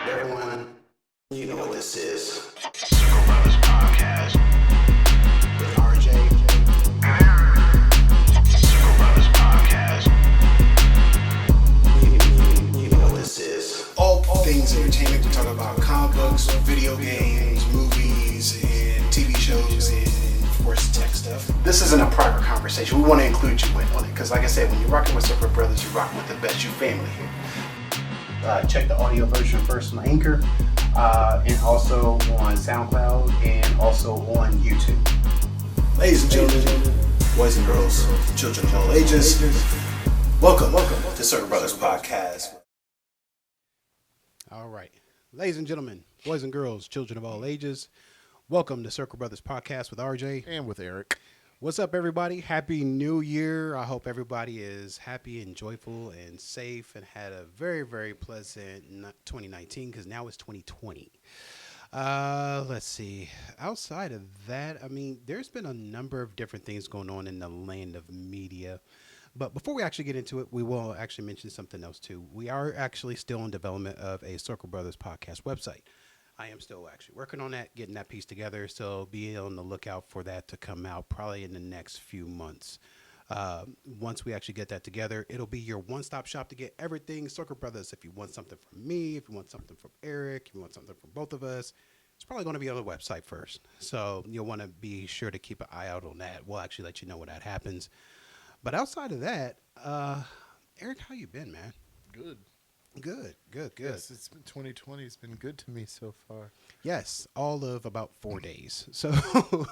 everyone. You know what this is. Circle Brothers Podcast with RJ. Circle Brothers Podcast. You know what this is. All things entertainment. We talk about comic books, video games, movies, and TV shows, and of course tech stuff. This isn't a private conversation. We want to include you in on it because, like I said, when you're rocking with Circle Brothers, you're rocking with the best you family here. Check the audio version first on Anchor, and also on Soundcloud, and also on YouTube. Ladies and gentlemen, boys and girls, children of all ages, welcome to Circle Brothers Podcast. All right. Ladies and gentlemen, boys and girls, children of all ages, welcome to Circle Brothers Podcast with RJ. And with Eric. What's up, everybody? Happy New Year. I hope everybody is happy and joyful and safe and had a very, very pleasant 2019 because now it's 2020. Let's see. Outside of that, I mean, there's been a number of different things going on in the land of media. But before we actually get into it, we will actually mention something else, too. We are actually still in development of a Circle Brothers podcast website. I am still actually working on that, getting that piece together. So be on the lookout for that to come out probably in the next few months. Once we actually get that together, it'll be your one-stop shop to get everything Circle Brothers. If you want something from me, if you want something from Eric, if you want something from both of us, it's probably going to be on the website first. So you'll want to be sure to keep an eye out on that. We'll actually let you know when that happens. But outside of that, Eric, how you been, man? Good. Good. Yes, it's been 2020. It's been good to me so far. Yes, all of about 4 days. So,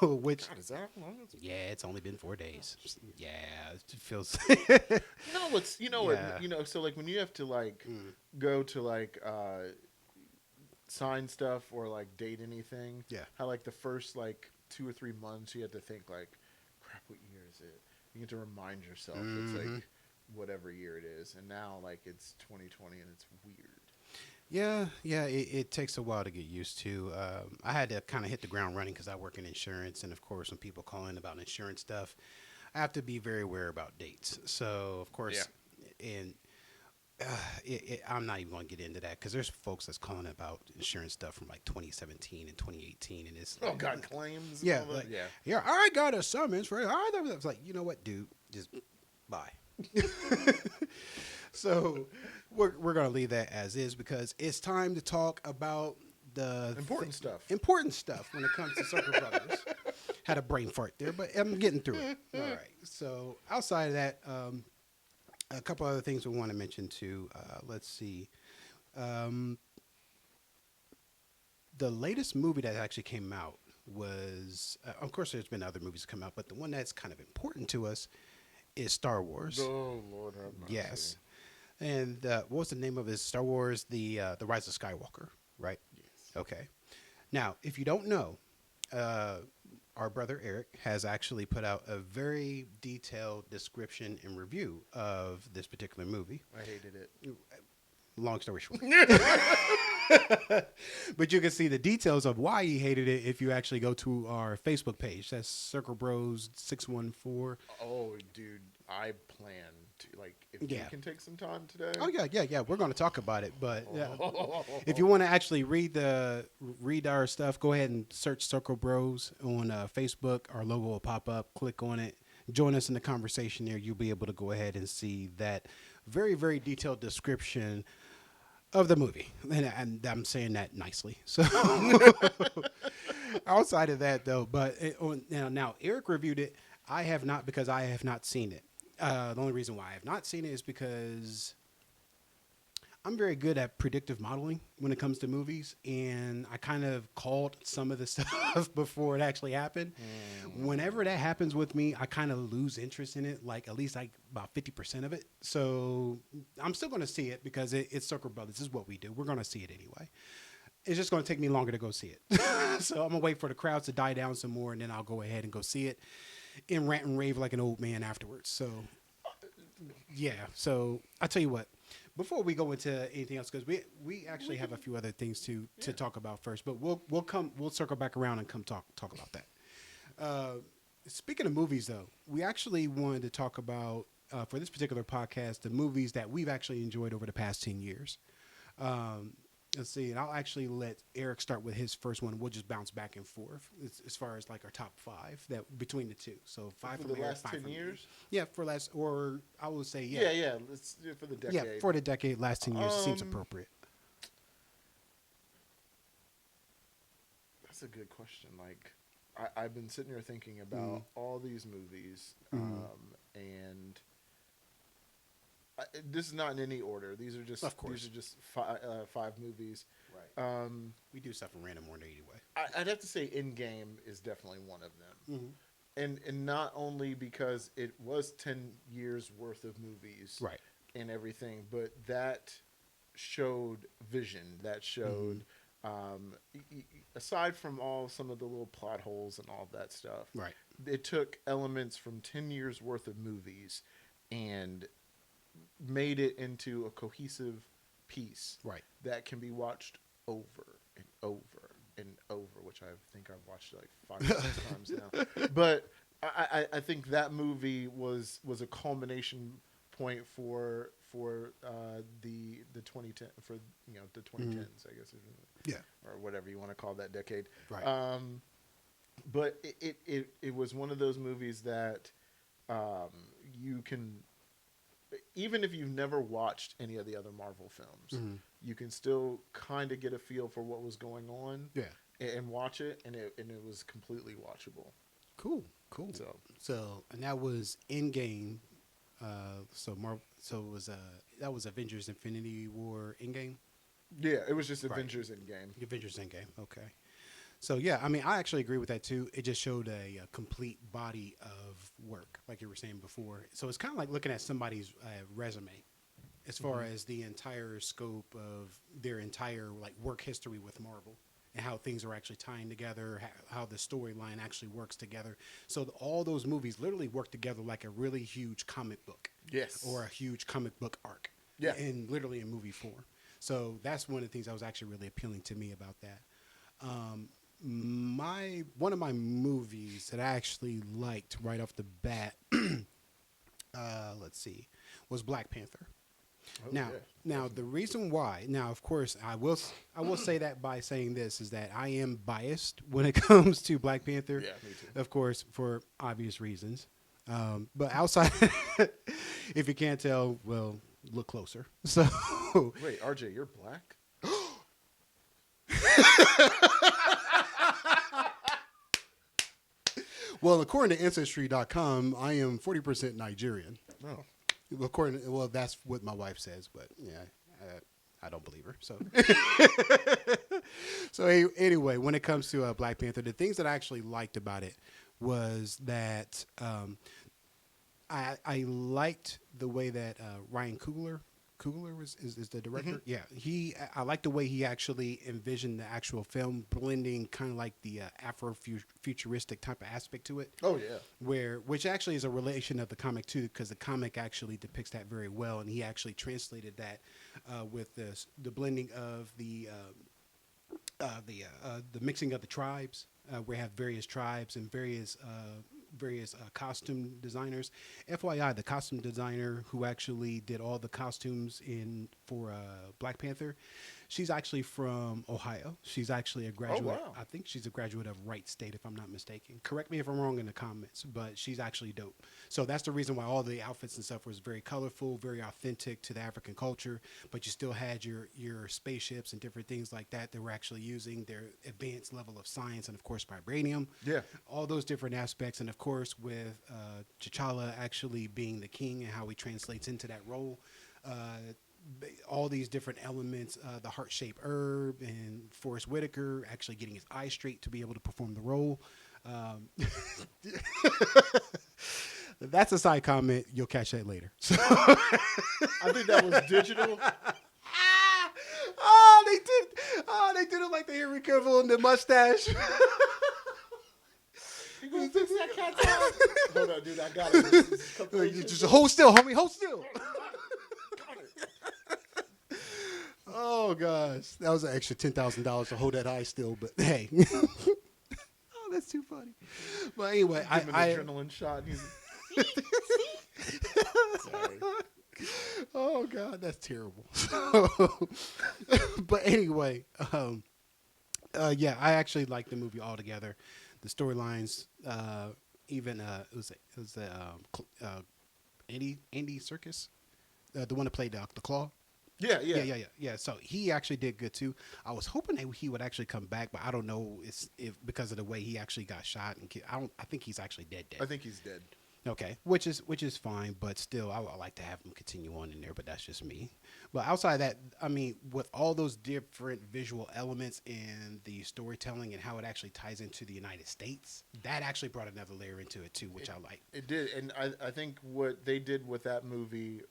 which God, is that long? yeah, it's only been 4 days. Yeah, it feels. So like when you have to like go to like sign stuff or like date anything. Yeah. How like the first like 2 or 3 months you had to think like, crap, what year is it? You get to remind yourself it's like whatever year it is, and now like it's 2020 and it's weird. Yeah, it takes a while to get used to. I had to kind of hit the ground running because I work in insurance, and of course, when people call in about insurance stuff, I have to be very aware about dates. So, of course, and I'm not even going to get into that because there's folks that's calling about insurance stuff from like 2017 and 2018, and it's like, claims. Yeah, and all that? yeah. I got a summons for. I was like, you know what, dude, just bye. So we're gonna leave that as is because it's time to talk about the Important stuff when it comes to Circle Brothers. Had a brain fart there, but I'm getting through it. All right. So outside of that, a couple other things we want to mention too. Let's see. The latest movie that actually came out was, of course, there's been other movies come out, but the one that's kind of important to us is Star Wars. Oh Lord, have mercy. Yes. And what was the name of it? Star Wars: The Rise of Skywalker, right? Yes. Okay. Now, if you don't know, our brother Eric has actually put out a very detailed description and review of this particular movie. I hated it. Long story short. But you can see the details of why he hated it if you actually go to our Facebook page. That's Circle Bros 614. Oh, dude, I plan to if you can take some time today. Oh yeah. We're going to talk about it, but if you want to actually read our stuff, go ahead and search Circle Bros on Facebook. Our logo will pop up. Click on it. Join us in the conversation there. You'll be able to go ahead and see that very, very detailed description of the movie. And I'm saying that nicely. So outside of that, though, but now Eric reviewed it. I have not because I have not seen it. The only reason why I have not seen it is because I'm very good at predictive modeling when it comes to movies, and I kind of called some of the stuff before it actually happened. Whenever that happens with me, I kind of lose interest in it, like at least like about 50% of it. So I'm still going to see it because it's Circle Brothers. This is what we do. We're going to see it anyway. It's just going to take me longer to go see it. So I'm going to wait for the crowds to die down some more, and then I'll go ahead and go see it and rant and rave like an old man afterwards. So, yeah. So I'll tell you what. Before we go into anything else, because we actually have a few other things to talk about first, but we'll circle back around and come talk about that. Speaking of movies, though, we actually wanted to talk about for this particular podcast the movies that we've actually enjoyed over the past 10 years. Let's see, and I'll actually let Eric start with his first one. We'll just bounce back and forth as far as like our top five that between the two. So five For from the Eric, last five 10 from me. years? Yeah, for last, or I would say Yeah. Let's do it for the decade. yeah, for the decade, last 10 years seems Um, appropriate. That's a good question. Like, I've been sitting here thinking about all these movies, and this is not in any order. These are just, Of course. these are just five movies. Right. We do stuff in random order anyway. I'd have to say Endgame is definitely one of them. Mm-hmm. And not only because it was 10 years worth of movies, Right. and everything, but that showed vision. That showed, aside from some of the little plot holes and all of that stuff, Right. it took elements from 10 years worth of movies and made it into a cohesive piece, Right. that can be watched over and over and over, which I think I've watched like 5 or 6 times now. But I think that movie was a culmination point for the 2010, for the 2010s, I guess, Yeah. or whatever you want to call that decade. Right. But it was one of those movies that you can, even if you've never watched any of the other Marvel films, you can still kind of get a feel for what was going on. Yeah. And watch it, and it was completely watchable. Cool. So and that was Endgame. So it was that was Avengers: Infinity War Endgame. Yeah, it was just Right. Avengers Endgame. Avengers Endgame. Okay. So yeah, I mean, I actually agree with that too. It just showed a complete body of work, like you were saying before. So it's kind of like looking at somebody's resume, as far as the entire scope of their entire like work history with Marvel and how things are actually tying together, how the storyline actually works together. So all those movies literally work together like a really huge comic book. Yes. Or a huge comic book arc. Yeah. And literally in movie form. So that's one of the things that was actually really appealing to me about that. One of my movies that I actually liked right off the bat, let's see, was Black Panther. Oh, Now, yeah. the reason why, now of course I will say that by saying this is that I am biased when it comes to Black Panther. Yeah, me too. Of course, for obvious reasons. But outside, if you can't tell, well, look closer. So, Wait, RJ, you're black? well, according to Ancestry.com, I am 40% Nigerian. No. Well, that's what my wife says, but yeah, I don't believe her. So, anyway, when it comes to Black Panther, the things that I actually liked about it was that I liked the way that Ryan Coogler is the director. Yeah, I like the way he actually envisioned the actual film, blending kind of like the Afro-futuristic type of aspect to it. Oh yeah. Which actually is a relation of the comic too, because the comic actually depicts that very well, and he actually translated that with the blending of the mixing of the tribes. We have various tribes and various costume designers. FYI, the costume designer who actually did all the costumes for Black Panther, she's actually from Ohio. She's actually a graduate. Oh, wow. I think she's a graduate of Wright State, if I'm not mistaken. Correct me if I'm wrong in the comments, but she's actually dope. So that's the reason why all the outfits and stuff was very colorful, very authentic to the African culture, but you still had your spaceships and different things like that were actually using their advanced level of science and, of course, vibranium. Yeah. All those different aspects, and of course with T'Challa actually being the king and how he translates into that role, all these different elements, the heart-shaped herb and Forrest Whitaker actually getting his eyes straight to be able to perform the role. That's a side comment. You'll catch that later. So I think that was digital. they did it like the Henry Cavill and the mustache. You gonna fix that cat's eye? Hold on, dude. I got it. This is Just hold still, homie. Hold still. Got it. Oh gosh, that was an extra $10,000 to hold that eye still. But hey, oh, that's too funny. But anyway, Give him an adrenaline shot. And he's sorry. Oh God, that's terrible. But anyway, yeah, I actually liked the movie altogether. The storylines, even Andy Serkis, the one that played the Claw. Yeah, yeah. Yeah. So he actually did good too. I was hoping that he would actually come back, but I don't know if because of the way he actually got shot and I think he's actually dead. I think he's dead. Okay, which is fine, but still, I would like to have him continue on in there. But that's just me. But outside of that, I mean, with all those different visual elements and the storytelling and how it actually ties into the United States, that actually brought another layer into it too, which I like. It did, and I think what they did with that movie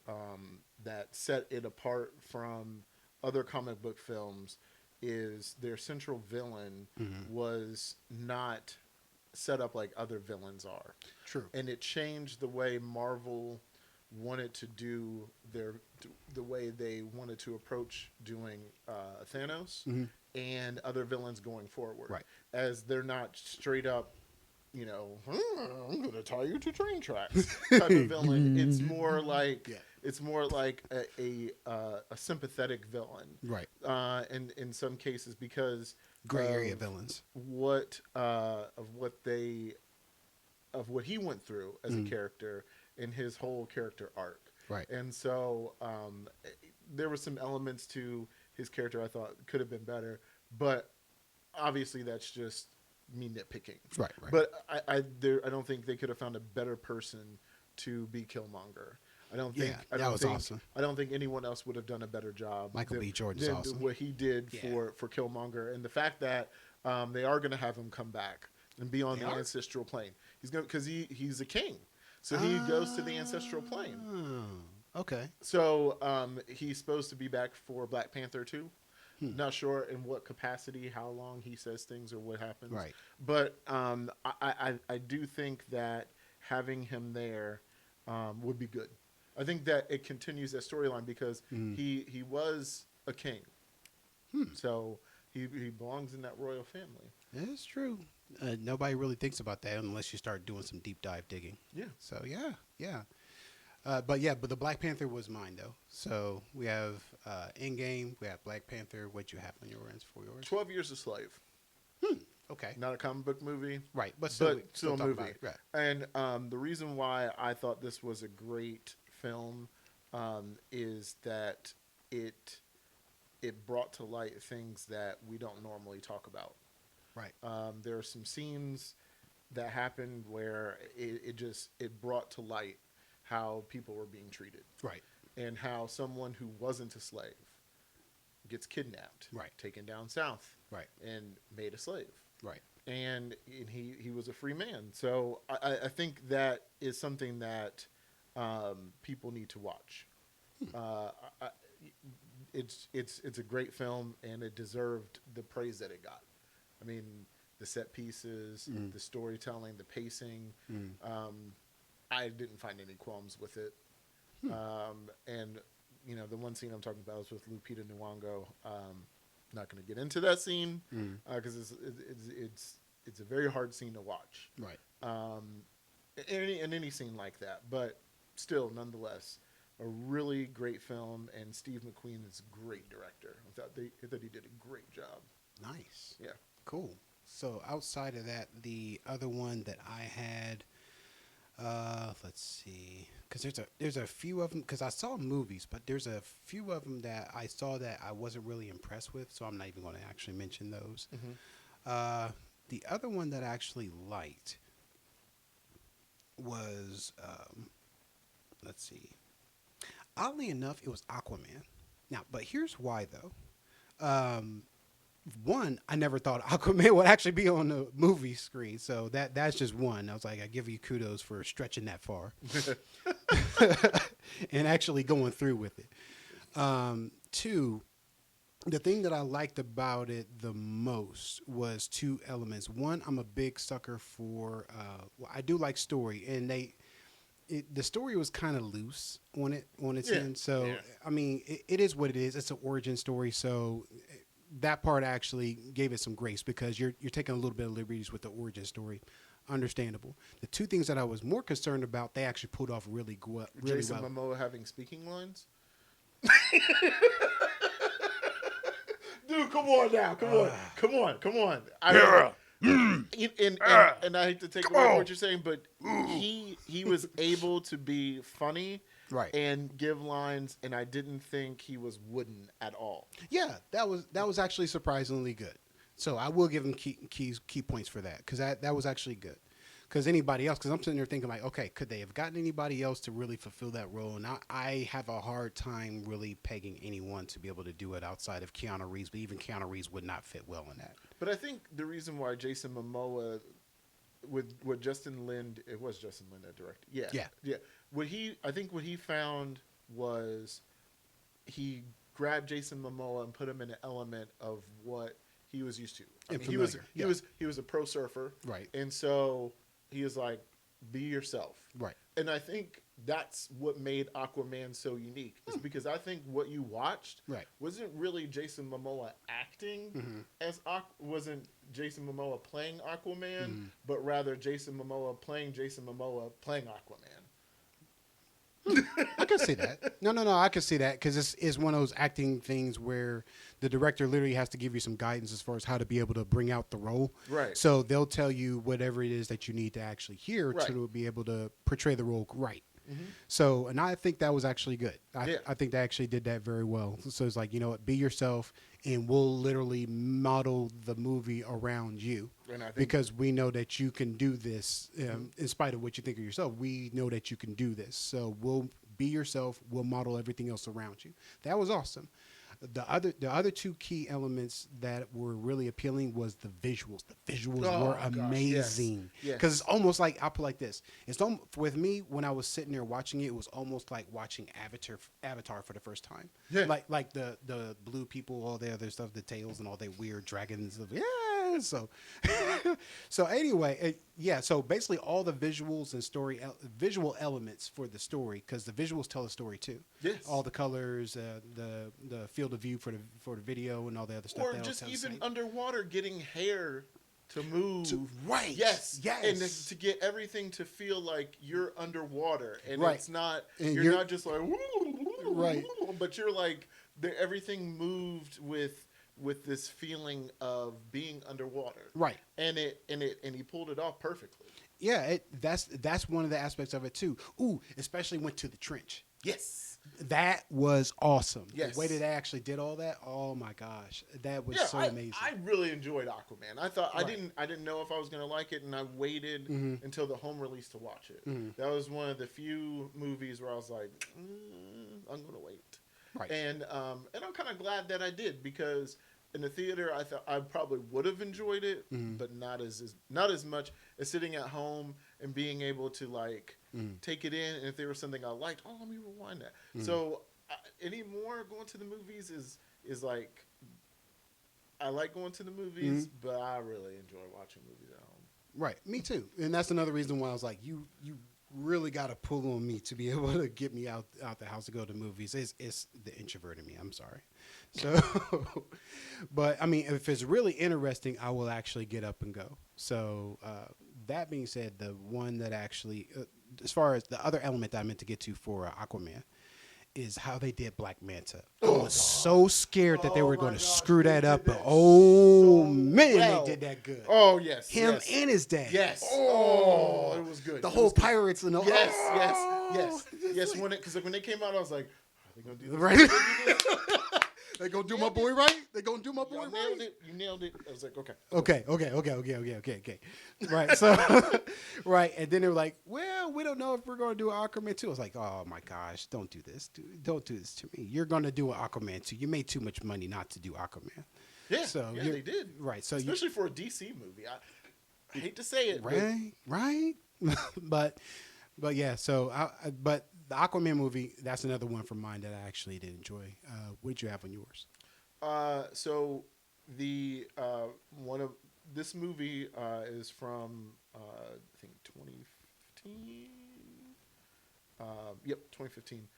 that set it apart from other comic book films is their central villain was not set up like other villains are. True. And it changed the way Marvel wanted to do the way they wanted to approach doing Thanos and other villains going forward. Right. As they're not straight up, I'm going to tie you to train tracks type of villain. It's more like a sympathetic villain. Right. In some cases because Gray area villains. What he went through as a character in his whole character arc. Right. And so there were some elements to his character I thought could have been better, but obviously that's just me nitpicking. Right. But I don't think they could have found a better person to be Killmonger. Awesome. I don't think anyone else would have done a better job. Michael B. Jordan is awesome. What he did for Killmonger, and the fact that they are going to have him come back and be on the ancestral plane. He's going because he's a king, so he goes to the ancestral plane. Okay. So he's supposed to be back for Black Panther 2. Not sure in what capacity, how long he says things, or what happens. Right. But I do think that having him there would be good. I think that it continues that storyline because he was a king. So he belongs in that royal family. It's true. Nobody really thinks about that unless you start doing some deep dive digging. Yeah. So yeah. But the Black Panther was mine though. So we have Endgame, we have Black Panther. What'd you have on your ends for yours? 12 Years a Slave. Okay. Not a comic book movie. Right, but still a movie. Right. And the reason why I thought this was a great film is that it brought to light things that we don't normally talk about. Right. There are some scenes that happened where it brought to light how people were being treated. Right. And how someone who wasn't a slave gets kidnapped. Right. Taken down south. Right. And made a slave. Right. And he was a free man. So I think that is something that people need to watch. It's a great film, and it deserved the praise that it got. I mean, the set pieces, the storytelling, the pacing. I didn't find any qualms with it. And the one scene I'm talking about is with Lupita Nyong'o. Not going to get into that scene because it's a very hard scene to watch. Right. In any scene like that, but still, nonetheless, a really great film. And Steve McQueen is a great director. I thought he did a great job. Nice. Yeah. Cool. So outside of that, the other one that I had, let's see, because there's a few of them, because I saw movies, but there's a few of them that I saw that I wasn't really impressed with, so I'm not even going to actually mention those. The other one that I actually liked was, let's see, oddly enough, it was Aquaman. Now, but here's why though. One, I never thought Aquaman would actually be on the movie screen, so that's just one. I was like, I give you kudos for stretching that far and actually going through with it. Two, the thing that I liked about it the most was two elements. One, I'm a big sucker for. I do like story, and the story was kind of loose on its end. So I mean, it is what it is. It's an origin story, so that part actually gave it some grace because you're taking a little bit of liberties with the origin story. Understandable. The two things that I was more concerned about, they actually pulled off really well. Jason Momoa having speaking lines? Dude, come on now, come on. Yeah. And I hate to take away from what you're saying, but he was able to be funny, Right. and give lines, and I didn't think he was wooden at all. Yeah, that was actually surprisingly good. So I will give him key points for that because that was actually good. Because anybody else, because I'm sitting there thinking like, okay, could they have gotten anybody else to really fulfill that role? And I have a hard time really pegging anyone to be able to do it outside of Keanu Reeves, but even Keanu Reeves would not fit well in that. But I think the reason why Jason Momoa, with Justin Lin, it was Justin Lin that directed. Yeah. I think what he found was he grabbed Jason Momoa and put him in an element of what he was used to. I mean, he was a pro surfer, Right. And so he was like, be yourself. Right. And I think that's what made Aquaman so unique. Is because I think what you watched wasn't really Jason Momoa acting wasn't Jason Momoa playing Aquaman, but rather Jason Momoa playing Aquaman. I can see that. No. I can see that because it's one of those acting things where the director literally has to give you some guidance as far as how to be able to bring out the role. Right. So they'll tell you whatever it is that you need to actually hear to be able to portray the role right. Mm-hmm. So, and I think that was actually good. I think they actually did that very well. So it's like, you know what, be yourself, and we'll literally model the movie around you. Because we know that you can do this, in spite of what you think of yourself. We know that you can do this. So we'll be yourself. We'll model everything else around you. That was awesome. The other two key elements that were really appealing was the visuals. The visuals were amazing. Because it's almost like, I'll put it like this. With me, when I was sitting there watching it, it was almost like watching Avatar for the first time. Yeah. Like the blue people, all the other stuff, the tails and all the weird dragons. So anyway, so basically all the visuals and visual elements for the story, because the visuals tell a story too. Yes. All the colors, the field of view for the video and all the other stuff. Or just even underwater, getting hair to move. Right. Yes. And to get everything to feel like you're underwater, and it's not. And you're not just like right. But you're like everything moved with this feeling of being underwater. Right. And he pulled it off perfectly. Yeah, that's one of the aspects of it too. Ooh, especially went to the trench. Yes. That was awesome. Yes. The way that they actually did all that, oh my gosh. That was so amazing. I really enjoyed Aquaman. I thought I didn't know if I was gonna like it, and I waited until the home release to watch it. That was one of the few movies where I was like, I'm gonna wait. Right. And I'm kind of glad that I did, because in the theater I thought I probably would have enjoyed it, but not as much as sitting at home and being able to like take it in. And if there was something I liked, let me rewind that. So anymore, going to the movies is like, I like going to the movies, but I really enjoy watching movies at home. Right. Me too. And that's another reason why I was like, you really got to pull on me to be able to get me out the house to go to movies. It's the introvert in me. I'm sorry. So, but I mean, if it's really interesting, I will actually get up and go. So, that being said, the one that actually, as far as the other element that I meant to get to for Aquaman, is how they did Black Manta. I was so scared that they were going to screw that up, but they did that good. Oh yes, him and his dad. Yes. Oh, it was good. The whole pirates and all. Yes. When they came out, I was like, are they going to do this? Right. They gonna do my boy right? They gonna do my boy right? You nailed it. I was like, okay. Okay. Right. So, right. And then they were like, well, we don't know if we're gonna do an Aquaman 2. I was like, oh my gosh, don't do this. Don't do this to me. You're gonna do an Aquaman 2. You made too much money not to do Aquaman. Yeah. So they did. Right. So especially for a DC movie. I hate to say it. Right. But yeah. So but the Aquaman movie, that's another one from mine that I actually did enjoy. What did you have on yours? So the one of this movie is from I think 2015. 2015.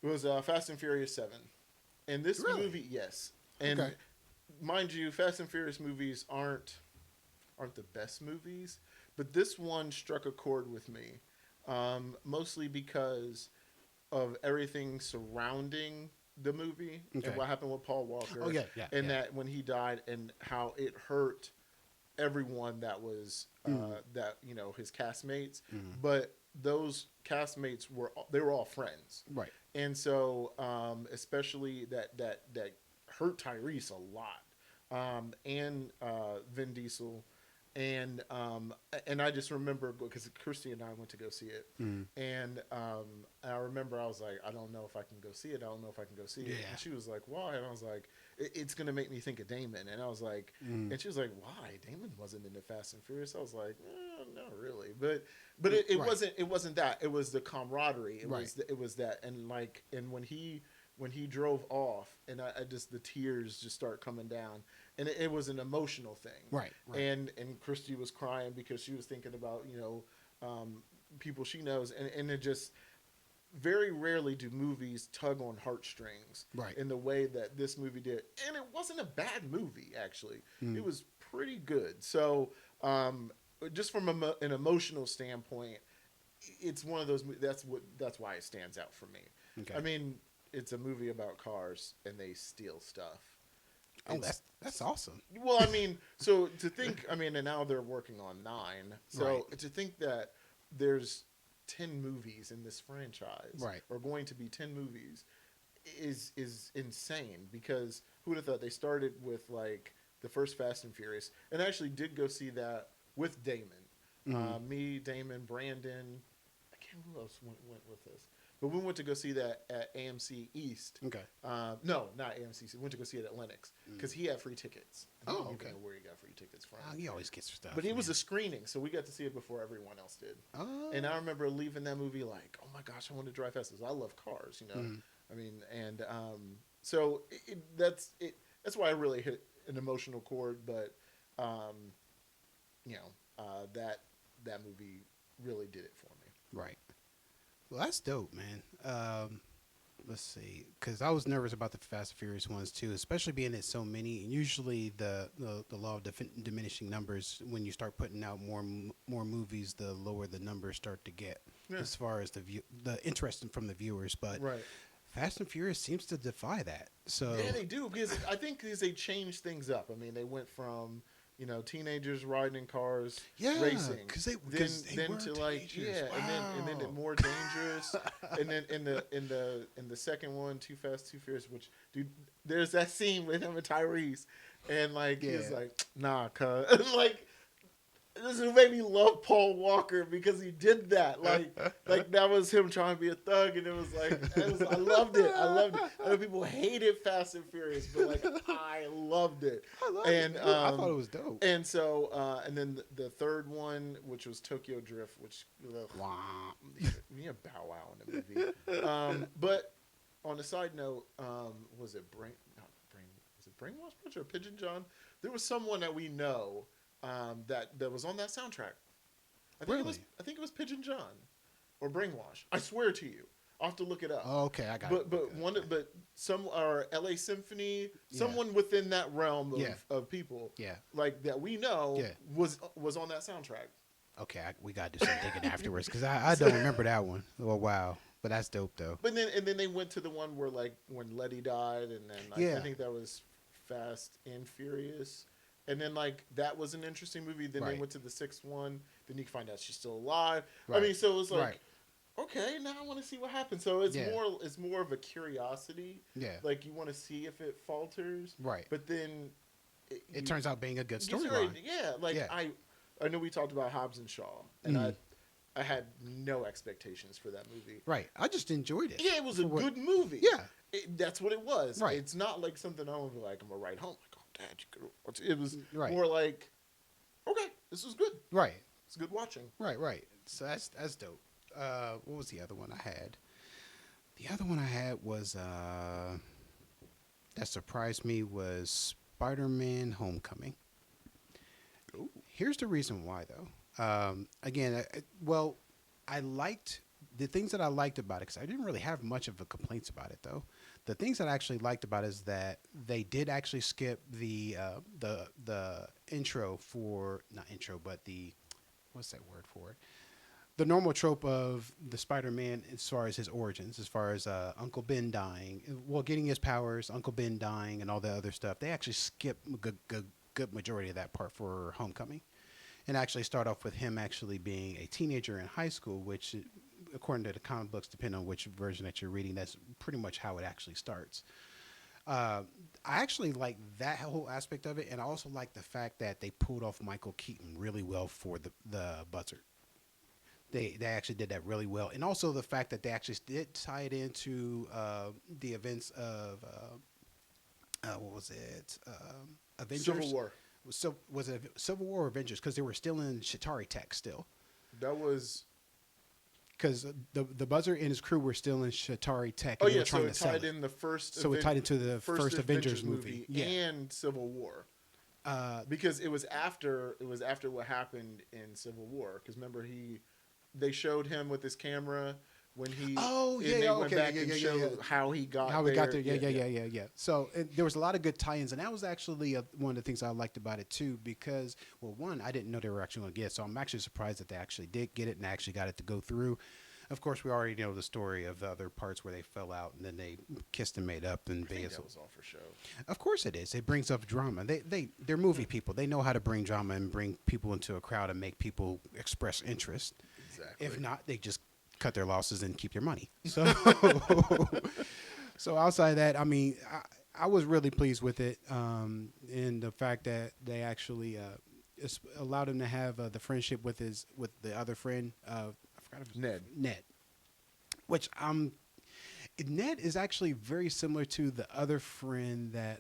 It was Fast and Furious 7, and this movie, yes, and mind you, Fast and Furious movies aren't the best movies, but this one struck a chord with me. Mostly because of everything surrounding the movie Okay. and what happened with Paul Walker. Oh yeah, yeah. And yeah. that when he died and how it hurt everyone that was that his castmates, but those castmates were all friends, Right. and so especially that hurt Tyrese a lot, and Vin Diesel, and I just remember because Christy and I went to go see it, and I remember I was like, I don't know if I can go see it. I don't know if I can go see it. Yeah. And she was like, why? And I was like, it's gonna make me think of Damon. And I was like, and she was like, why? Damon wasn't in the Fast and Furious. I was like, not really. But it Right. wasn't that. It was the camaraderie. Right. It was that. And when he drove off, and I just the tears just start coming down, and it was an emotional thing. Right. Right. And Christy was crying because she was thinking about people she knows, and it just very rarely do movies tug on heartstrings Right. in the way that this movie did. And it wasn't a bad movie, actually. It was pretty good. So just from an emotional standpoint, it's one of those. That's why it stands out for me. Okay. I mean, it's a movie about cars and they steal stuff. Oh, that's awesome. Well, I mean, so to think, I mean, and now they're working on 9. So Right. to think that there's 10 movies in this franchise, Right. or going to be 10 movies, is insane. Because who would have thought they started with like the first Fast and Furious, and I actually did go see that with Damon, me, Damon, Brandon. I can't remember who else went with us. But we went to go see that at AMC East. Okay. No, not AMC. We went to go see it at Lennox because he had free tickets. I don't even know where he got free tickets from. He always gets stuff. But it was a screening, so we got to see it before everyone else did. Oh. And I remember leaving that movie like, oh my gosh, I want to drive fast. I love cars, I mean, and so that's it. That's why I really hit an emotional chord. But that movie really did it for me. Right. Well, that's dope, man. Let's see, because I was nervous about the Fast and Furious ones too, especially being at so many. And usually, the law of diminishing numbers, when you start putting out more movies, the lower the numbers start to get, as far as the interest from the viewers. But Right. Fast and Furious seems to defy that. So Yeah, they do, because I think they changed things up. I mean, they went from teenagers riding in cars, racing, because they then were to like teenagers. Wow. and then the more dangerous, and then in the second one, Too Fast, Too Furious, which dude, there's that scene with him and Tyrese, and like he's like, nah, cuz like. This is what made me love Paul Walker, because he did that. Like that was him trying to be a thug, and it was like I loved it. I loved it. I know people hated Fast and Furious, but like I loved it. I thought it was dope. And so and then the third one, which was Tokyo Drift, which Wow. me a bow wow in the movie. But on a side note, was it Brainwash Bunch or Pigeon John? There was someone that we know. That was on that soundtrack. I think it was Pigeon John or Brainwash. I swear to you, I'll have to look it up. Oh, okay, I got it. But some or LA Symphony, someone within that realm of people, like that we know, was on that soundtrack. Okay, we gotta do some digging afterwards, because I don't remember that one. Oh wow, but that's dope though. But then they went to the one where like when Letty died, and then I think that was Fast and Furious. And then, like, that was an interesting movie. Then they went to the 6th one. Then you can find out she's still alive. Right. I mean, so it was like, okay, now I want to see what happens. So it's more of a curiosity. Yeah. Like, you want to see if it falters. Right. But then it turns out being a good storyline. Yeah. Like, I know we talked about Hobbs and Shaw. And I had no expectations for that movie. Right. I just enjoyed it. Yeah, it was a good movie. Yeah. That's what it was. Right. It's not like something I want to be like, I'm going to write home. It was more like, okay, this was good. Right. It's good watching. Right. So that's dope. What was the other one I had? The other one I had was that surprised me was Spider-Man: Homecoming. Ooh. Here's the reason why, though. Again, I liked the things that I liked about it, because I didn't really have much of a complaints about it, though. The things that I actually liked about it is that they did actually skip the intro for, not intro, but the, what's that word for it? the normal trope of the Spider-Man as far as his origins, as far as Uncle Ben dying, well, getting his powers, Uncle Ben dying, and all the other stuff. They actually skip a good majority of that part for Homecoming, and actually start off with him actually being a teenager in high school, which, according to the comic books, depending on which version that you're reading, that's pretty much how it actually starts. I actually like that whole aspect of it, and I also like the fact that they pulled off Michael Keaton really well for the Buzzard. They actually did that really well, and also the fact that they actually did tie it into the events of what was it? Avengers. Civil War. So was it Civil War or Avengers? Because they were still in Chitauri tech still. That was because the Buzzard and his crew were still in Chitauri tech. Oh and they yeah, were trying so it to sell tied it. in the first. So it tied into the first Avengers movie. Yeah. And Civil War. Because it was after what happened in Civil War. Because remember they showed him with his camera when he went back and showed how he got there. Yeah. So there was a lot of good tie-ins, and that was actually one of the things I liked about it too. Because one, I didn't know they were actually going to get it, so I'm actually surprised that they actually did get it and actually got it to go through. Of course, we already know the story of the other parts where they fell out and then they kissed and made up. And I think that was all for show. Of course it is. It brings up drama. They're movie people. They know how to bring drama and bring people into a crowd and make people express interest. Exactly. If not, they just cut their losses and keep their money. So, so outside of that, I mean, I was really pleased with it, and the fact that they actually allowed him to have the friendship with the other friend. I forgot his Ned. Ned, which Ned is actually very similar to the other friend that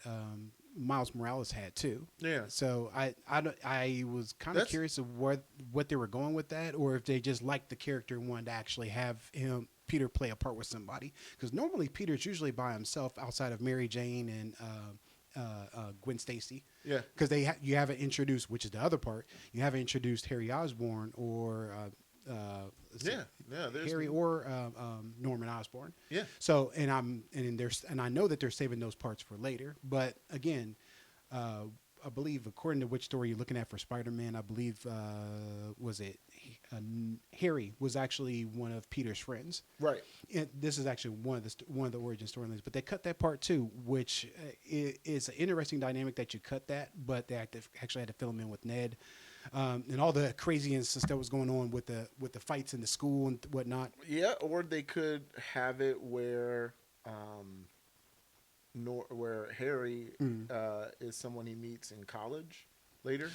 Miles Morales had too. Yeah. So I was kind of curious of what they were going with that, or if they just liked the character and wanted to actually have Peter play a part with somebody. Because normally Peter's usually by himself outside of Mary Jane and Gwen Stacy. Yeah. Because you haven't introduced, which is the other part, you haven't introduced Harry Osborn or Harry or Norman Osborn. Yeah. So and I know that they're saving those parts for later. But again, I believe according to which story you're looking at for Spider-Man, I believe Harry was actually one of Peter's friends. Right. And this is actually one of the origin storylines, but they cut that part too, which is an interesting dynamic that you cut that, but they actually had to fill him in with Ned. And all the craziness that was going on with the fights in the school and whatnot. Yeah, or they could have it where Harry is someone he meets in college later.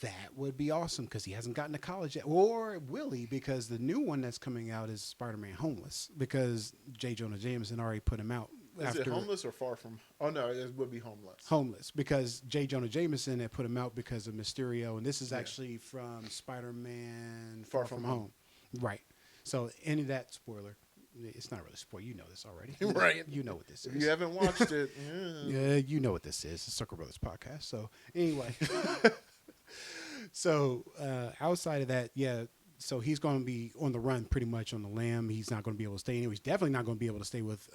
That would be awesome because he hasn't gotten to college yet. Or will he? Because the new one that's coming out is Spider-Man Homeless because J. Jonah Jameson already put him out. Is it Homeless or Far From? Oh no, it would be Homeless. Homeless because J. Jonah Jameson had put him out because of Mysterio, and this is actually from Spider-Man Far From Home. Right. So any of that spoiler, it's not really a spoiler. You know this already. Right. You know what this is. If you haven't watched it, yeah, you know what this is. It's Circle Brothers podcast. So anyway, so outside of that, yeah. So he's going to be on the run, pretty much on the lam. He's not going to be able to stay anywhere. He's definitely not going to be able to stay with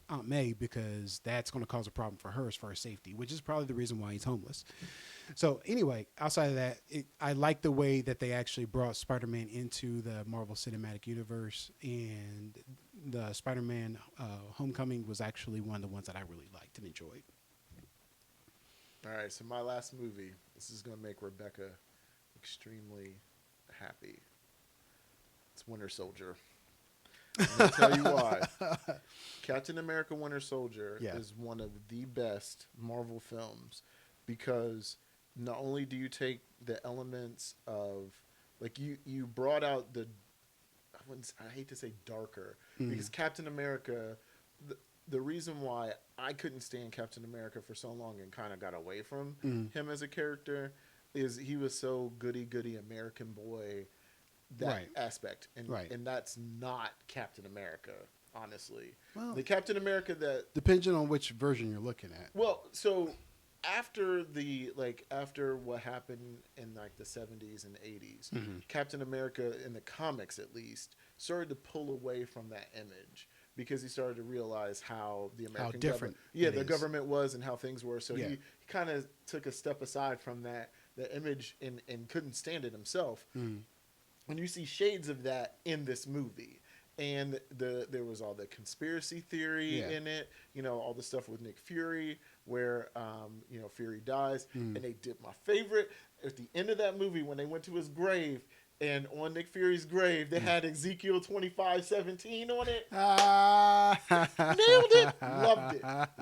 Aunt May because that's going to cause a problem for her as far as safety, which is probably the reason why he's homeless. So anyway, outside of that, I like the way that they actually brought Spider-Man into the Marvel Cinematic Universe, and the Spider-Man Homecoming was actually one of the ones that I really liked and enjoyed. All right, so my last movie. This is going to make Rebecca extremely happy. It's Winter Soldier. I'm going to tell you why. Captain America Winter Soldier is one of the best Marvel films because not only do you take the elements of, like, you brought out I hate to say darker, because Captain America, the reason why I couldn't stand Captain America for so long and kind of got away from him as a character is he was so goody American boy, that aspect. And that's not Captain America, honestly. Well, the Captain America that... Depending on which version you're looking at. Well, so after what happened in like the 70s and 80s, Captain America, in the comics at least, started to pull away from that image because he started to realize how the American government was and how things were. So he kind of took a step aside from that image and couldn't stand it himself. And you see shades of that in this movie. And there was all the conspiracy theory in it, all the stuff with Nick Fury, where Fury dies, and they did my favorite at the end of that movie when they went to his grave, and on Nick Fury's grave they had Ezekiel 25:17 on it. Nailed it,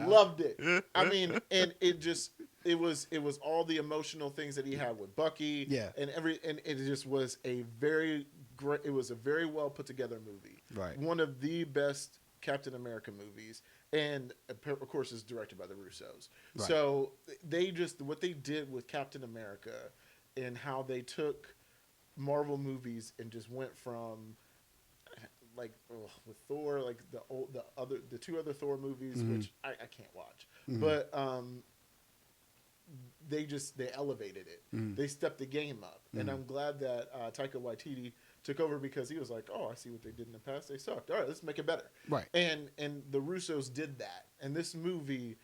loved it. I mean, and it was all the emotional things that he had with Bucky, and it just was a very great. It was a very well put together movie. Right. One of the best Captain America movies, and of course is directed by the Russos. Right. So what they did with Captain America and how they took Marvel movies and just went from with Thor, like the two other Thor movies, which I can't watch, but they elevated it. They stepped the game up, and I'm glad that Taika Waititi took over, because he was like, oh, I see what they did in the past. They sucked. All right, let's make it better. Right. And the Russos did that. And this movie,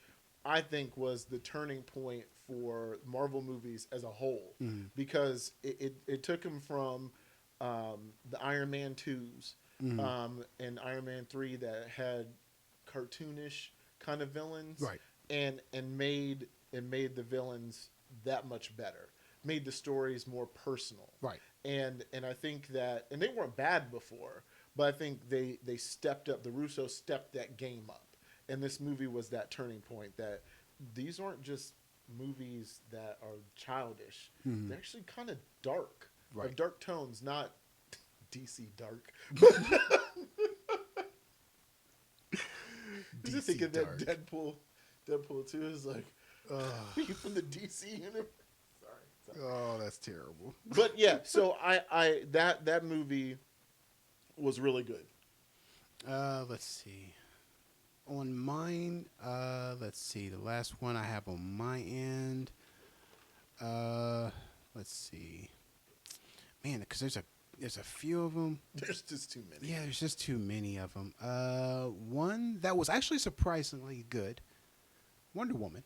I think, was the turning point for Marvel movies as a whole, because it took them from the Iron Man 2s and Iron Man 3 that had cartoonish kind of villains, right, and made the villains that much better, made the stories more personal, right. And I think that, and they weren't bad before, but I think they stepped up. The Russos stepped that game up, and this movie was that turning point. That these aren't just movies that are childish; they're actually kind of dark, right. Of dark tones, not DC dark. DC think of that Deadpool 2 is like, you from the DC universe. Sorry. Oh, that's terrible. But yeah, so I that movie was really good. Let's see. On mine, let's see. The last one I have on my end. Let's see. Man, because there's a few of them. There's just too many. Yeah, there's just too many of them. One that was actually surprisingly good. Wonder Woman.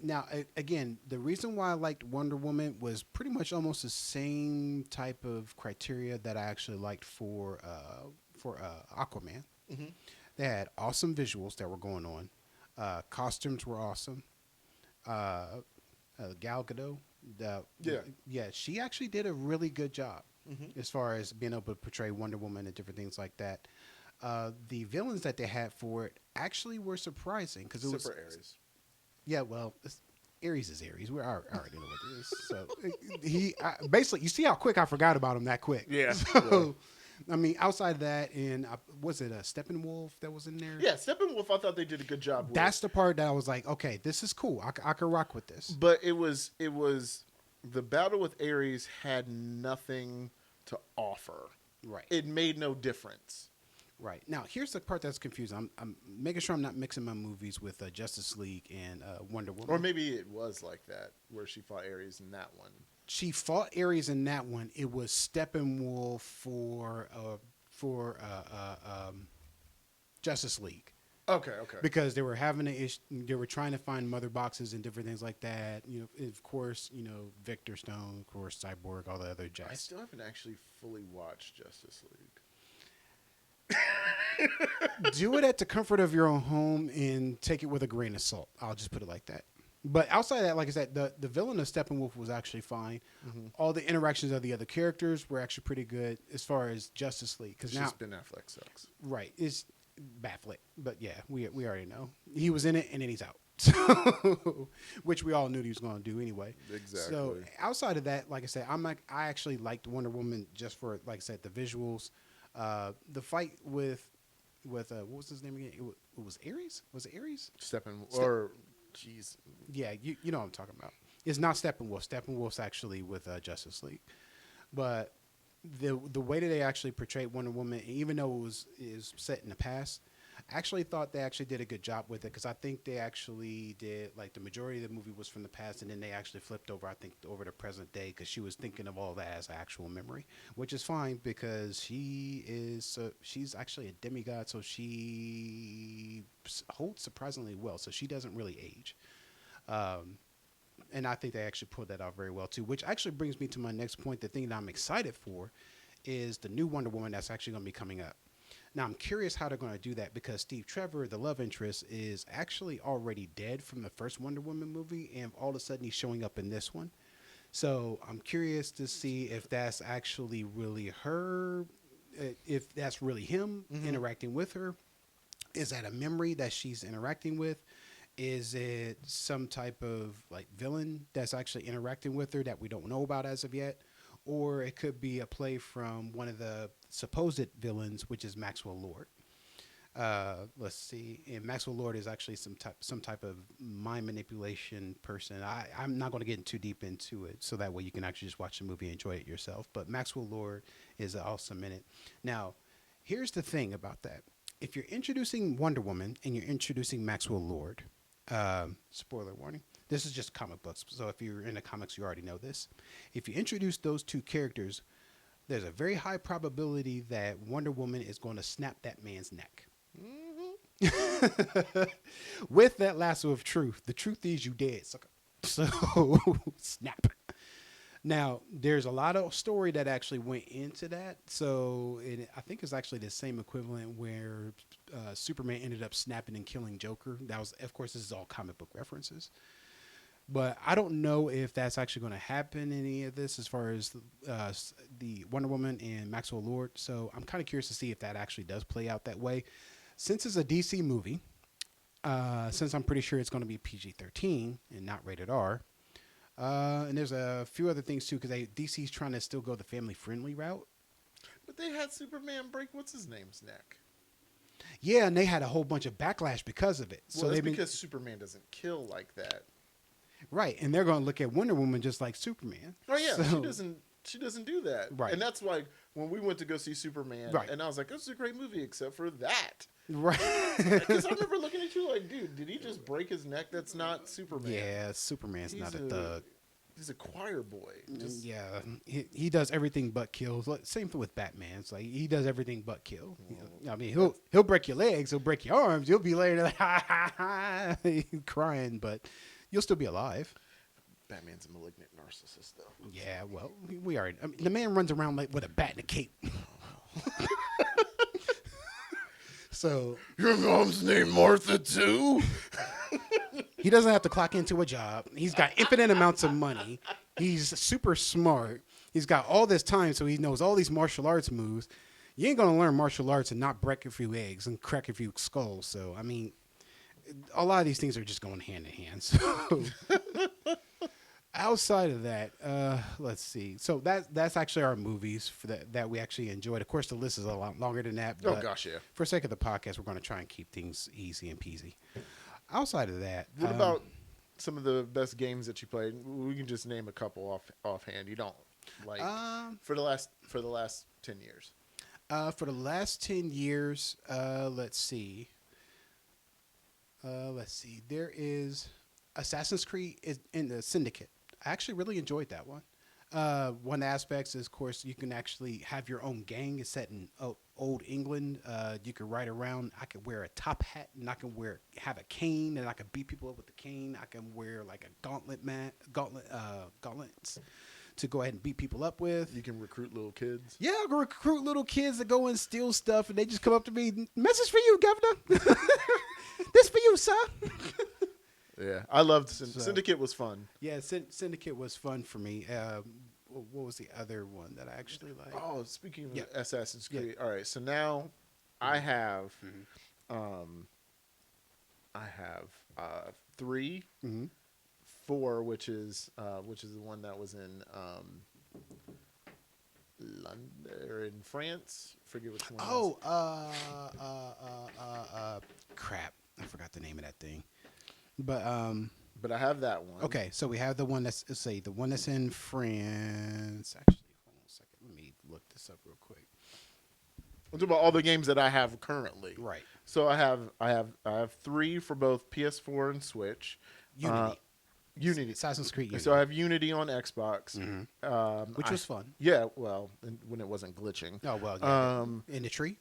Now, again, the reason why I liked Wonder Woman was pretty much almost the same type of criteria that I actually liked for Aquaman. Mm-hmm. They had awesome visuals that were going on. Costumes were awesome. Gal Gadot, she actually did a really good job as far as being able to portray Wonder Woman and different things like that. The villains that they had for it actually were surprising, because it was Ares. Yeah, well, Ares is Ares. We already know what it is. So basically, you see how quick I forgot about him that quick. Yeah. So, I mean, outside of that, and was it a Steppenwolf that was in there? Yeah, Steppenwolf. I thought they did a good job with. That's the part that I was like, okay, this is cool. I can rock with this. But it was the battle with Ares had nothing to offer. Right. It made no difference. Right. Now, here's the part that's confusing. I'm making sure I'm not mixing my movies with Justice League and Wonder Woman. Or maybe it was like that, where she fought Ares in that one. She fought Ares in that one. It was Steppenwolf for Justice League. Okay. Because they were having they were trying to find mother boxes and different things like that. Of course, Victor Stone, of course, Cyborg, all the other jazz. I still haven't actually fully watched Justice League. Do it at the comfort of your own home and take it with a grain of salt. I'll just put it like that. But outside of that, like I said, the villain of Steppenwolf was actually fine. Mm-hmm. All the interactions of the other characters were actually pretty good as far as Justice League. Because now Ben Affleck sucks. Right. It's Batfleck. But yeah, we already know. He was in it and then he's out. So, which we all knew he was going to do anyway. Exactly. So outside of that, like I said, I actually liked Wonder Woman just for, like I said, the visuals. The fight with what was his name again? It was Ares? Was it Ares? Jeez. Yeah, you know what I'm talking about. It's not Steppenwolf. Steppenwolf's actually with Justice League. But the way that they actually portrayed Wonder Woman, even though is set in the past, I actually thought they actually did a good job with it, because I think they actually did, like, the majority of the movie was from the past, and then they actually flipped over, I think, over to present day, because she was thinking of all that as actual memory, which is fine, because she's actually a demigod, so she holds surprisingly well, so she doesn't really age. And I think they actually pulled that off very well too. Which actually brings me to my next point. The thing that I'm excited for is the new Wonder Woman that's actually going to be coming up. Now I'm curious how they're going to do that because Steve Trevor, the love interest, is actually already dead from the first Wonder Woman movie, and all of a sudden he's showing up in this one. So I'm curious to see if that's actually really her, if that's really him interacting with her. Is that a memory that she's interacting with? Is it some type of like villain that's actually interacting with her that we don't know about as of yet? Or it could be a play from one of the supposed villains, which is Maxwell Lord. Let's see. And Maxwell Lord is actually some type of mind manipulation person. I'm not going to get too deep into it, so that way you can actually just watch the movie and enjoy it yourself. But Maxwell Lord is awesome in it. Now, here's the thing about that. If you're introducing Wonder Woman and you're introducing Maxwell Lord, spoiler warning, this is just comic books. So if you're into comics, you already know this. If you introduce those two characters, there's a very high probability that Wonder Woman is going to snap that man's neck. With that lasso of truth. The truth is you dead, sucker. So snap. Now, there's a lot of story that actually went into that. So I think it's actually the same equivalent where Superman ended up snapping and killing Joker. That was, of course, this is all comic book references. But I don't know if that's actually going to happen in any of this as far as the Wonder Woman and Maxwell Lord. So I'm kind of curious to see if that actually does play out that way. Since it's a DC movie, since I'm pretty sure it's going to be PG-13 and not rated R, and there's a few other things too, because DC's trying to still go the family-friendly route. But they had Superman break what's his name's neck. Yeah, and they had a whole bunch of backlash because of it. Well, so that's because Superman doesn't kill like that. Right, and they're going to look at Wonder Woman just like Superman. Oh yeah, so, she doesn't do that. Right, and that's why when we went to go see Superman, right, and I was like, "This is a great movie," except for that. Right. Because I remember looking at you like, dude, did he just break his neck? That's not Superman. Yeah, Superman's not a thug. He's a choir boy. Yeah, he does everything but kill. Same thing with Batman. It's like he does everything but kill. I mean, he'll break your legs, he'll break your arms, you'll be laying there like, ha ha ha, crying, but you'll still be alive. Batman's a malignant narcissist, though. Yeah, well, we are. I mean, the man runs around like with a bat and a cape. So your mom's named Martha too. He doesn't have to clock into a job. He's got infinite amounts of money. He's super smart. He's got all this time, so he knows all these martial arts moves. You ain't gonna learn martial arts and not break a few eggs and crack a few skulls. So I mean, a lot of these things are just going hand in hand. So outside of that, let's see. So that's actually our movies for that we actually enjoyed. Of course, the list is a lot longer than that. But oh gosh, yeah. For the sake of the podcast, we're going to try and keep things easy and peasy. Outside of that, what about some of the best games that you played? We can just name a couple offhand. You don't like for the last 10 years. For the last 10 years, let's see. There is Assassin's Creed in the Syndicate. I actually really enjoyed that one. One of the aspects is, of course, you can actually have your own gang. It's set in old England. You can ride around. I could wear a top hat, and I can have a cane, and I can beat people up with the cane. I can wear like a gauntlets to go ahead and beat people up with. You can recruit little kids. Yeah, I can recruit little kids to go and steal stuff, and they just come up to me, "Message for you, Governor. This for you, sir." Yeah, I loved Syndicate. Was fun. Yeah, Syndicate was fun for me. What was the other one that I actually liked? Oh, speaking of Assassin's Creed. Yeah. All right, so now I have, three, 4, which is the one that was in London or in France. Forget which one. Oh, crap! I forgot the name of that thing. But I have that one. Okay, so we have the one that's the one that's in France. Actually, hold on a second. Let me look this up real quick. I'm talking about all the games that I have currently. Right. So I have 3 for both PS4 and Switch. Unity. Assassin's Creed Unity. So I have Unity on Xbox. Which was fun. Yeah, well, when it wasn't glitching. Oh, well, yeah. In the tree?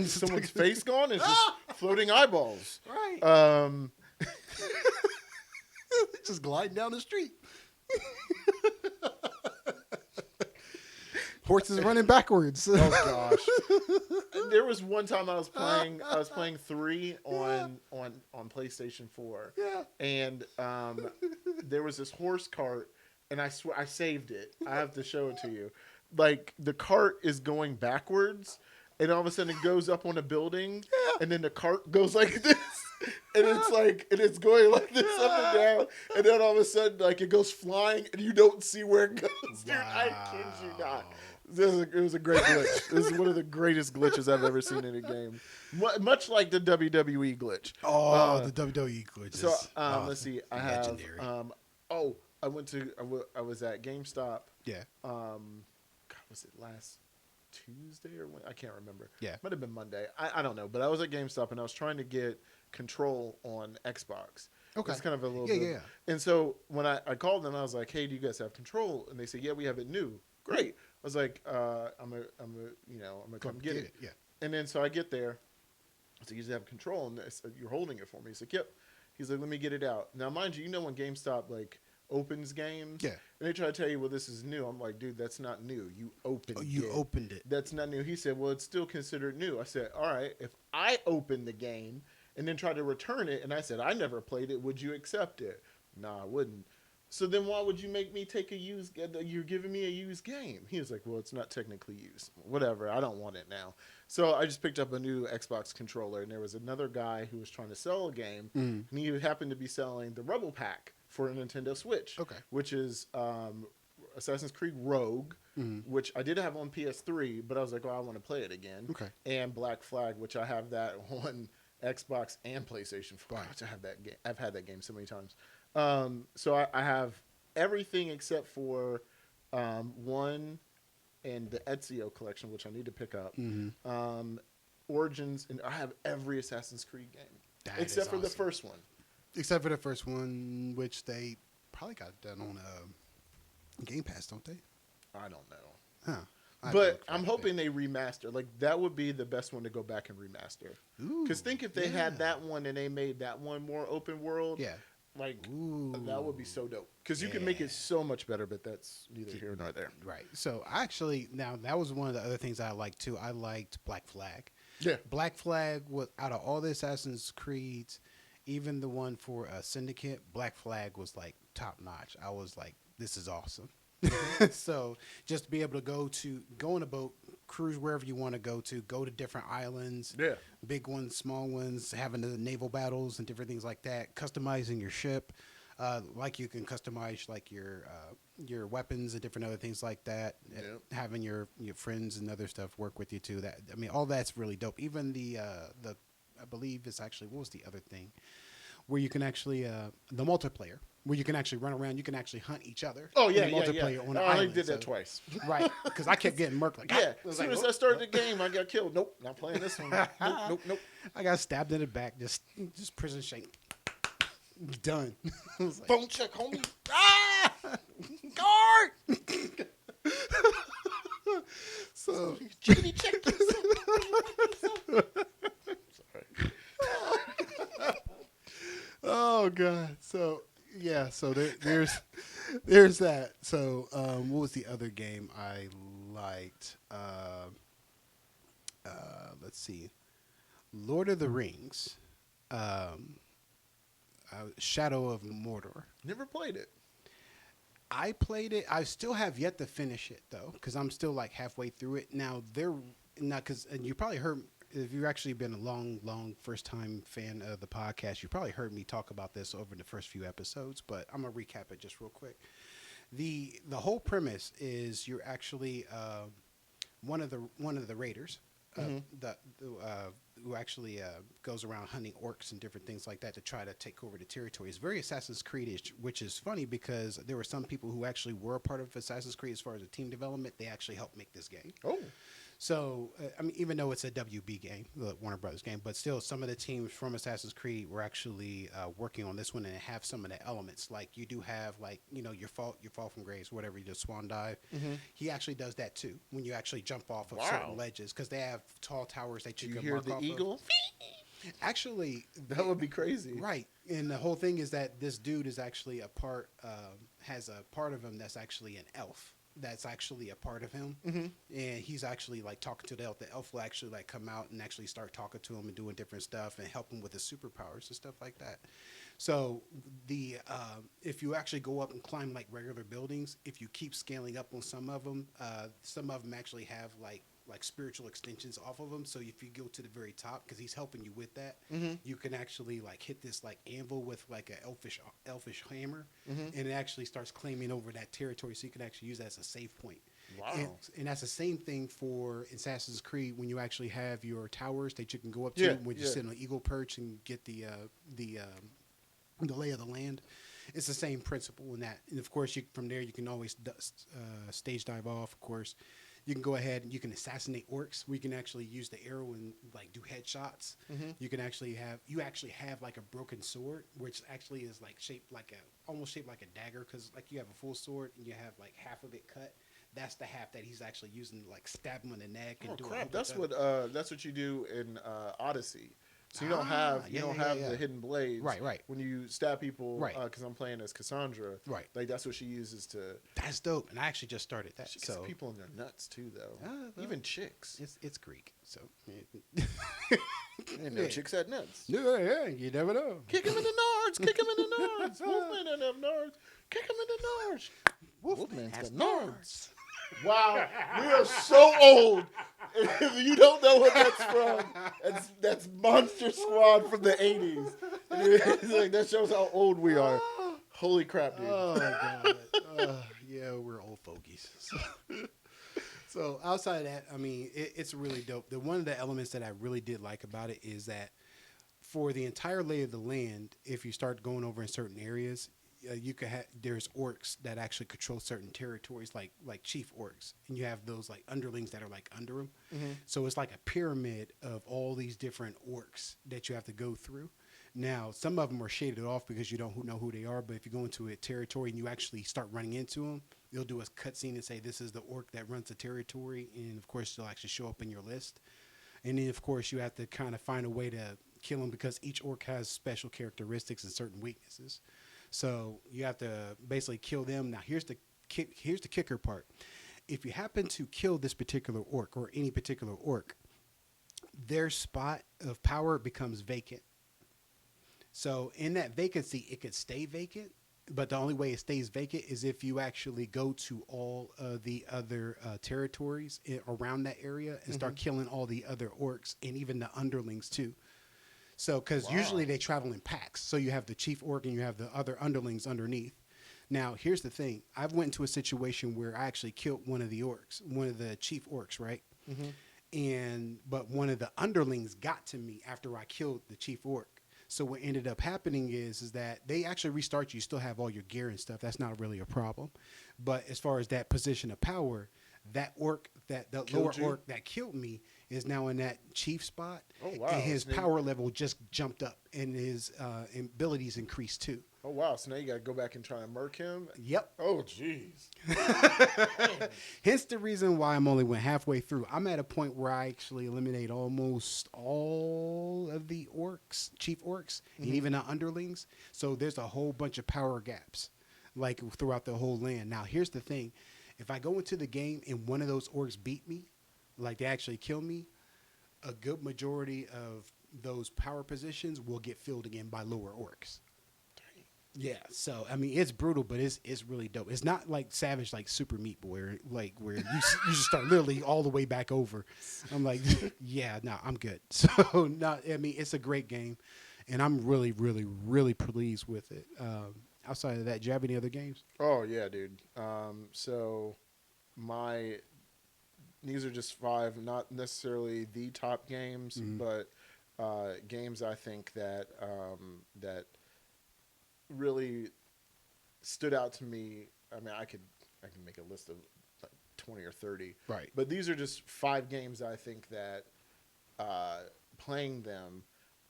Someone's face gone? It's just floating eyeballs. Right. Just gliding down the street. Horses running backwards. Oh gosh. There was one time I was playing 3 on PlayStation 4. Yeah. And there was this horse cart, and I swear I saved it. I have to show it to you. Like, the cart is going backwards, and all of a sudden it goes up on a building, and then the cart goes like this. And it's going like this up and down, and then all of a sudden, like, it goes flying, and you don't see where it goes. Dude, I kid you not. It was a great glitch. This is one of the greatest glitches I've ever seen in a game. Much like the WWE glitch. Oh, the WWE glitches. So let's see. I legendary. have. I was at GameStop. Yeah. God, was it last Tuesday or when? I can't remember. Yeah. Might have been Monday. I don't know. But I was at GameStop and I was trying to get Control on Xbox. Okay. It's kind of a little Yeah, bit. yeah. And so when I called them, I was like, "Hey, do you guys have Control?" And they said, "Yeah, we have it new." Great. I was like, I'm gonna come get it. Yeah. And then so I get there. I said, "You just have Control," and I said, "You're holding it for me." He's like, "Yep." He's like, "Let me get it out." Now, mind you, when GameStop like opens games, Yeah. and they try to tell you, "Well, this is new." I'm like, "Dude, that's not new. You opened it. You opened it. That's not new." He said, "Well, it's still considered new." I said, "All right, if I open the game and then try to return it," and I said, "I never played it, would you accept it?" "No, I wouldn't." "So then why would you make me take a used? You're giving me a used game." He was like, "Well, it's not technically used. Whatever. I don't want it now." So I just picked up a new Xbox controller, and there was another guy who was trying to sell a game, and he happened to be selling the Rebel Pack for a Nintendo Switch, Okay. which is Assassin's Creed Rogue, which I did have on PS3, but I was like, "Oh, I want to play it again." Okay. And Black Flag, which I have that on Xbox and PlayStation 4. Right. Which I have that game. I've had that game so many times. So I have everything except for one and the Ezio collection, which I need to pick up. Origins, and I have every Assassin's Creed game That except is for the awesome. first one. Except for the first one, which they probably got done on Game Pass, don't they? I don't know. Huh. But I'm hoping they remaster. Like, that would be the best one to go back and remaster. Because think if they had that one and they made that one more open world, Yeah. like, Ooh. that would be so dope. Because you can make it so much better, but that's neither here nor there. Right. So now that was one of the other things I liked too. I liked Black Flag. Yeah. Black Flag was out of all the Assassin's Creeds, even the one for Syndicate, Black Flag was like top notch. I was like, this is awesome. So just to be able to go on a boat, cruise wherever you want to, go to different islands, Yeah. big ones, small ones, having the naval battles and different things like that, customizing your ship, like you can customize like your weapons and different other things like that. Yep. Having your friends and other stuff work with you too. That, I mean, all that's really dope. Even the I believe it's actually, what was the other thing where you can actually the multiplayer, where you can actually run around, you can actually hunt each other. Oh, yeah, in the multiplayer on I an only island. did that So- twice. Right, because I kept getting murked. Like, Yeah, I was as soon like, as "Oh, I started the game, I got killed. Nope, not playing this one. Nope. I got stabbed in the back, just prison shank. Done. I was like, Phone check, homie. ah! Guard! So, Chickity check. Sorry. oh god. So yeah. So there's that. So what was the other game I liked? Let's see. Lord of the Rings. Shadow of Mordor. Never played it. I played it. I still have yet to finish it though, because I'm still like halfway through it now. Because you probably heard, if you've actually been a long first time fan of the podcast, you probably heard me talk about this over the first few episodes. But I'm gonna recap it just real quick. The whole premise is you're actually one of the raiders. Who actually goes around hunting orcs and different things like that to try to take over the territory. It's very Assassin's Creed-ish, which is funny because there were some people who actually were a part of Assassin's Creed as far as the team development. They actually helped make this game. Oh. So, I mean, even though it's a WB game, the Warner Brothers game, but still some of the teams from Assassin's Creed were actually working on this one and have some of the elements. Like you do have, like, you know, your fall from grace, whatever, you just swan dive. Mm-hmm. He actually does that too when you actually jump off of Wow. certain ledges because they have tall towers that you You can hear mark the off eagle? of. Actually, That would be crazy. right. And the whole thing is that this dude is actually a part, has a part of him that's actually an elf. That's actually a part of him, Mm-hmm. and he's actually like talking to the elf. The elf will actually like come out and actually start talking to him and doing different stuff and help him with his superpowers and stuff like that. So the if you actually go up and climb like regular buildings, if you keep scaling up on some of them actually have like spiritual extensions off of them. So if you go to the very top, because he's helping you with that, Mm-hmm. you can actually like hit this like anvil with like a elfish hammer, Mm-hmm. and it actually starts claiming over that territory. So you can actually use that as a save point. Wow. And that's the same thing for Assassin's Creed when you actually have your towers that you can go up Yeah, to when you yeah. sit on an eagle perch and get the lay of the land. It's the same principle in that. And of course, from there you can always stage dive off. Of course, you can go ahead and you can assassinate orcs. We can actually use the arrow and like do headshots. Mm-hmm. You can actually have like a broken sword, which actually is like shaped like almost shaped like a dagger, because like you have a full sword and you have like half of it cut. That's the half that he's actually using to like stab him in the neck and Oh do. crap! That's what you do in Odyssey. So you don't have the hidden blades, Right. When you stab people, Right. Because I'm playing as Cassandra, Right. Like that's what she uses to. That's dope, and I actually just started that. She gets So people in their nuts too, though. well, Even chicks. it's Greek, so And no chicks had nuts. yeah, you never know. Kick him in the nards. Kick him in the nards. Wolfman doesn't have nards. Kick him in the nards. Wolfman's has got nards. Wow, we are so old. If you don't know what that's from, that's Monster Squad from the 80s. It's like, that shows how old we are. Holy crap, dude. Oh my god. Yeah, we're old fogies. So outside of that, I mean, it's really dope. One of the elements that I really did like about it is that for the entire lay of the land, if you start going over in certain areas, you could there's orcs that actually control certain territories, like chief orcs, and you have those like underlings that are like under them. Mm-hmm. So it's like a pyramid of all these different orcs that you have to go through. Now, some of them are shaded off because you don't know who they are, but if you go into a territory and you actually start running into them, they'll do a cutscene and say, this is the orc that runs the territory, and of course, they'll actually show up in your list. And then, of course, you have to kind of find a way to kill them because each orc has special characteristics and certain weaknesses. So you have to basically kill them. Now, here's the kicker part. If you happen to kill this particular orc or any particular orc, their spot of power becomes vacant. So in that vacancy, it could stay vacant, but the only way it stays vacant is if you actually go to all of the other territories around that area and start killing all the other orcs and even the underlings too. So, because usually they travel in packs. So you have the chief orc and you have the other underlings underneath. Now, here's the thing. I've went into a situation where I actually killed one of the orcs, one of the chief orcs, right? Mm-hmm. But one of the underlings got to me after I killed the chief orc. So what ended up happening is that they actually restart you. You still have all your gear and stuff. That's not really a problem. But as far as that position of power, that orc, the lower orc that killed me is now in that chief spot. Oh, wow. And his power level just jumped up and his abilities increased too. Oh, wow. So now you got to go back and try and murk him? Yep. Oh, jeez. Hence the reason why I'm only went halfway through. I'm at a point where I actually eliminate almost all of the orcs, chief orcs, and even the underlings. So there's a whole bunch of power gaps, like throughout the whole land. Now, here's the thing. If I go into the game and one of those orcs beat me, like they actually kill me, a good majority of those power positions will get filled again by lower orcs. Yeah, so I mean it's brutal, but it's really dope. It's not like Savage like Super Meat Boy, where you just start literally all the way back over. I'm like, yeah, no, I'm good. So no, I mean it's a great game, and I'm really, really, really pleased with it. Outside of that, do you have any other games? Oh, yeah, dude. So these are just 5, not necessarily the top games, but games I think that really stood out to me. I mean, I can make a list of like 20 or 30. Right. But these are just 5 games I think that playing them,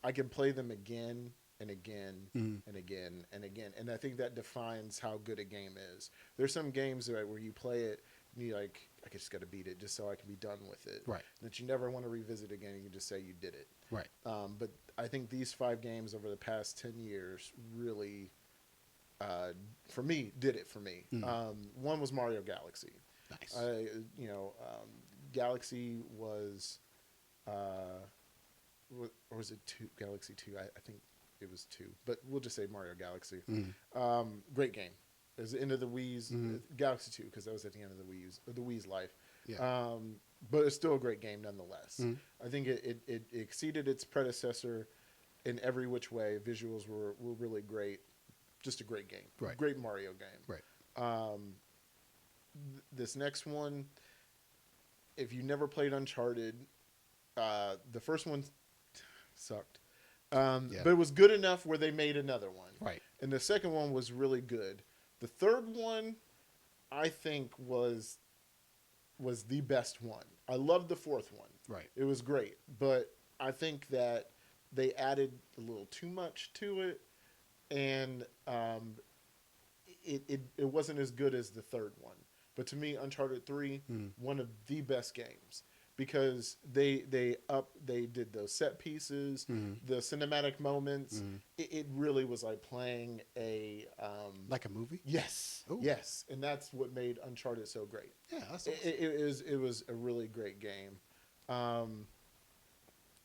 I can play them again and again and again and again. And I think that defines how good a game is. There's some games where you play it and you like, I just got to beat it just so I can be done with it. Right. That you never want to revisit again. You can just say you did it. Right. But I think these 5 games over the past 10 years really, for me, did it for me. One was Mario Galaxy. Nice. Galaxy was, or was it 2? Galaxy 2? I think it was 2, but we'll just say Mario Galaxy. Great game. It was the end of the Wii's Galaxy 2 because that was at the end of the Wii's life. Yeah. But it's still a great game nonetheless. I think it exceeded its predecessor in every which way. Visuals were really great. Just a great game. Right. Great Mario game. Right. This next one, if you never played Uncharted, the first one sucked. But it was good enough where they made another one. Right. And the second one was really good. The third one, I think, was the best one. I loved the fourth one. Right. It was great. But I think that they added a little too much to it. And it wasn't as good as the third one. But to me, Uncharted 3, one of the best games. Because they did those set pieces, the cinematic moments. It really was like playing a like a movie. Yes, Ooh. yes, and that's what made Uncharted so great. Yeah, that's awesome. It was a really great game. And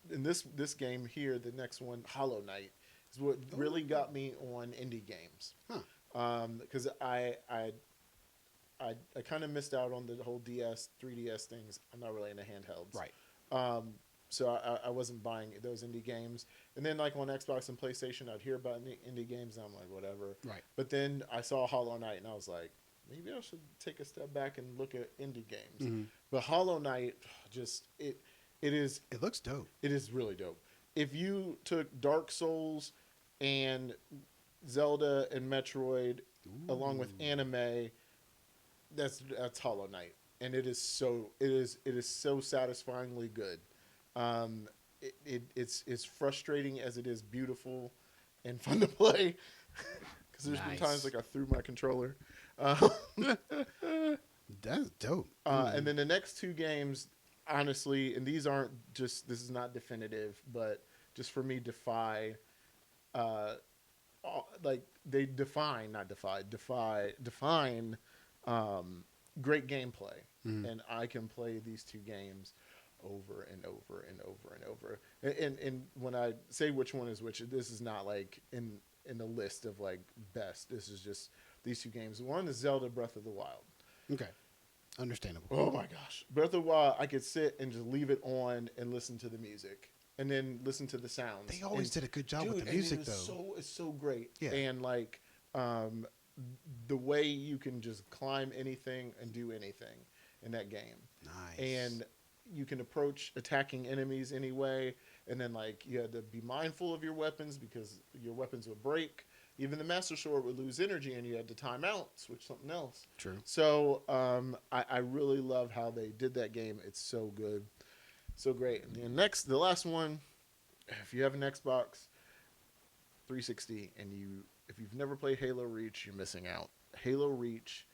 this game here, the next one, Hollow Knight, is what really got me on indie games. Because I kind of missed out on the whole 3DS things. I'm not really into handhelds. Right. So I wasn't buying those indie games. And then like on Xbox and PlayStation, I'd hear about indie games and I'm like, whatever. Right. But then I saw Hollow Knight and I was like, maybe I should take a step back and look at indie games. But Hollow Knight, it looks dope. It is really dope. If you took Dark Souls and Zelda and Metroid along with anime, that's Hollow Knight, and it is so satisfyingly good. It's frustrating as it is beautiful and fun to play. Because there's been times like I threw my controller. That's dope. And then the next 2 games, honestly, and these aren't just, this is not definitive, but just for me, define great gameplay. And I can play these 2 games over and over and over and over. And when I say which one is which, this is not like in the list of like best. This is just these 2 games. One is Zelda Breath of the Wild. Okay. Understandable. Oh my gosh. Breath of the Wild, I could sit and just leave it on and listen to the music. And then listen to the sounds. They always did a good job with the music, though. It's so great. Yeah. And like the way you can just climb anything and do anything in that game. Nice. And you can approach attacking enemies anyway. And then like you had to be mindful of your weapons because your weapons would break. Even the Master Sword would lose energy and you had to time out, switch something else. True. So I really love how they did that game. It's so good. So great. And then the last one, if you have an Xbox 360 and if you've never played Halo Reach, you're missing out. Halo Reach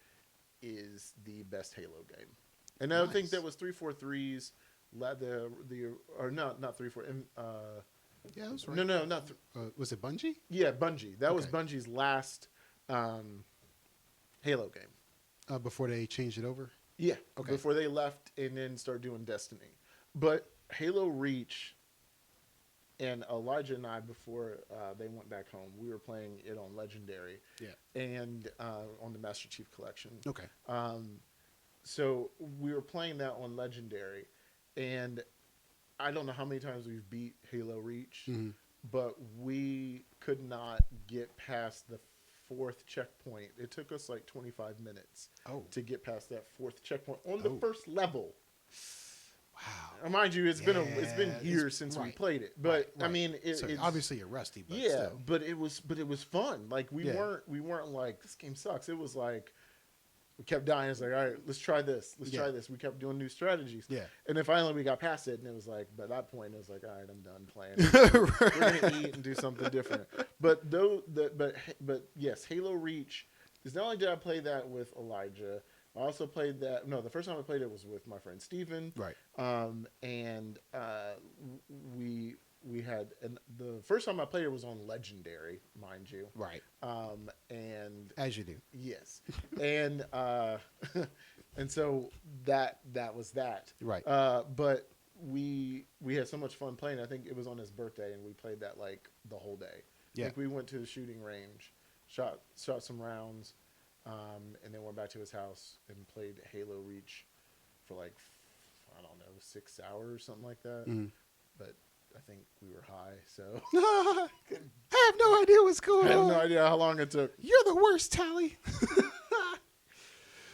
is the best Halo game. And I think that was 343's not 34. Yeah, that's right. No, not. Was it Bungie? Yeah, Bungie. That was Bungie's last Halo game. Before they changed it over? Yeah. Okay. Before they left and then started doing Destiny. But Halo Reach and Elijah and I, before they went back home, we were playing it on Legendary. Yeah. And on the Master Chief Collection. Okay. So we were playing that on Legendary. And I don't know how many times we've beat Halo Reach, but we could not get past the 4th checkpoint. It took us like 25 minutes to get past that 4th checkpoint on the first level. Wow! Mind you, it's been years since we played it, but I mean, it's obviously you're rusty. But still. But it was fun. Like we weren't like this game sucks. It was like we kept dying. It's like, all right, let's try this. Try this. We kept doing new strategies. Yeah. And then finally we got past it, and it was like, by that point, it was like, all right, I'm done playing. We're gonna eat and do something different. But but yes, Halo Reach is not only did I play that with Elijah, I also played that. No, the first time I played it was with my friend Steven. Right. And we we had, and the first time I played it was on Legendary, mind you. Right. And As you do. yes, and and so that was that. Right. But we had so much fun playing. I think it was on his birthday, and we played that like the whole day. Yeah. Like we went to the shooting range, shot some rounds, and then went back to his house and played Halo Reach for like, I don't know, 6 hours or something like that. Mm. But I think we were high, so I have no idea what's going I have on. no idea how long it took. You're the worst, Tally.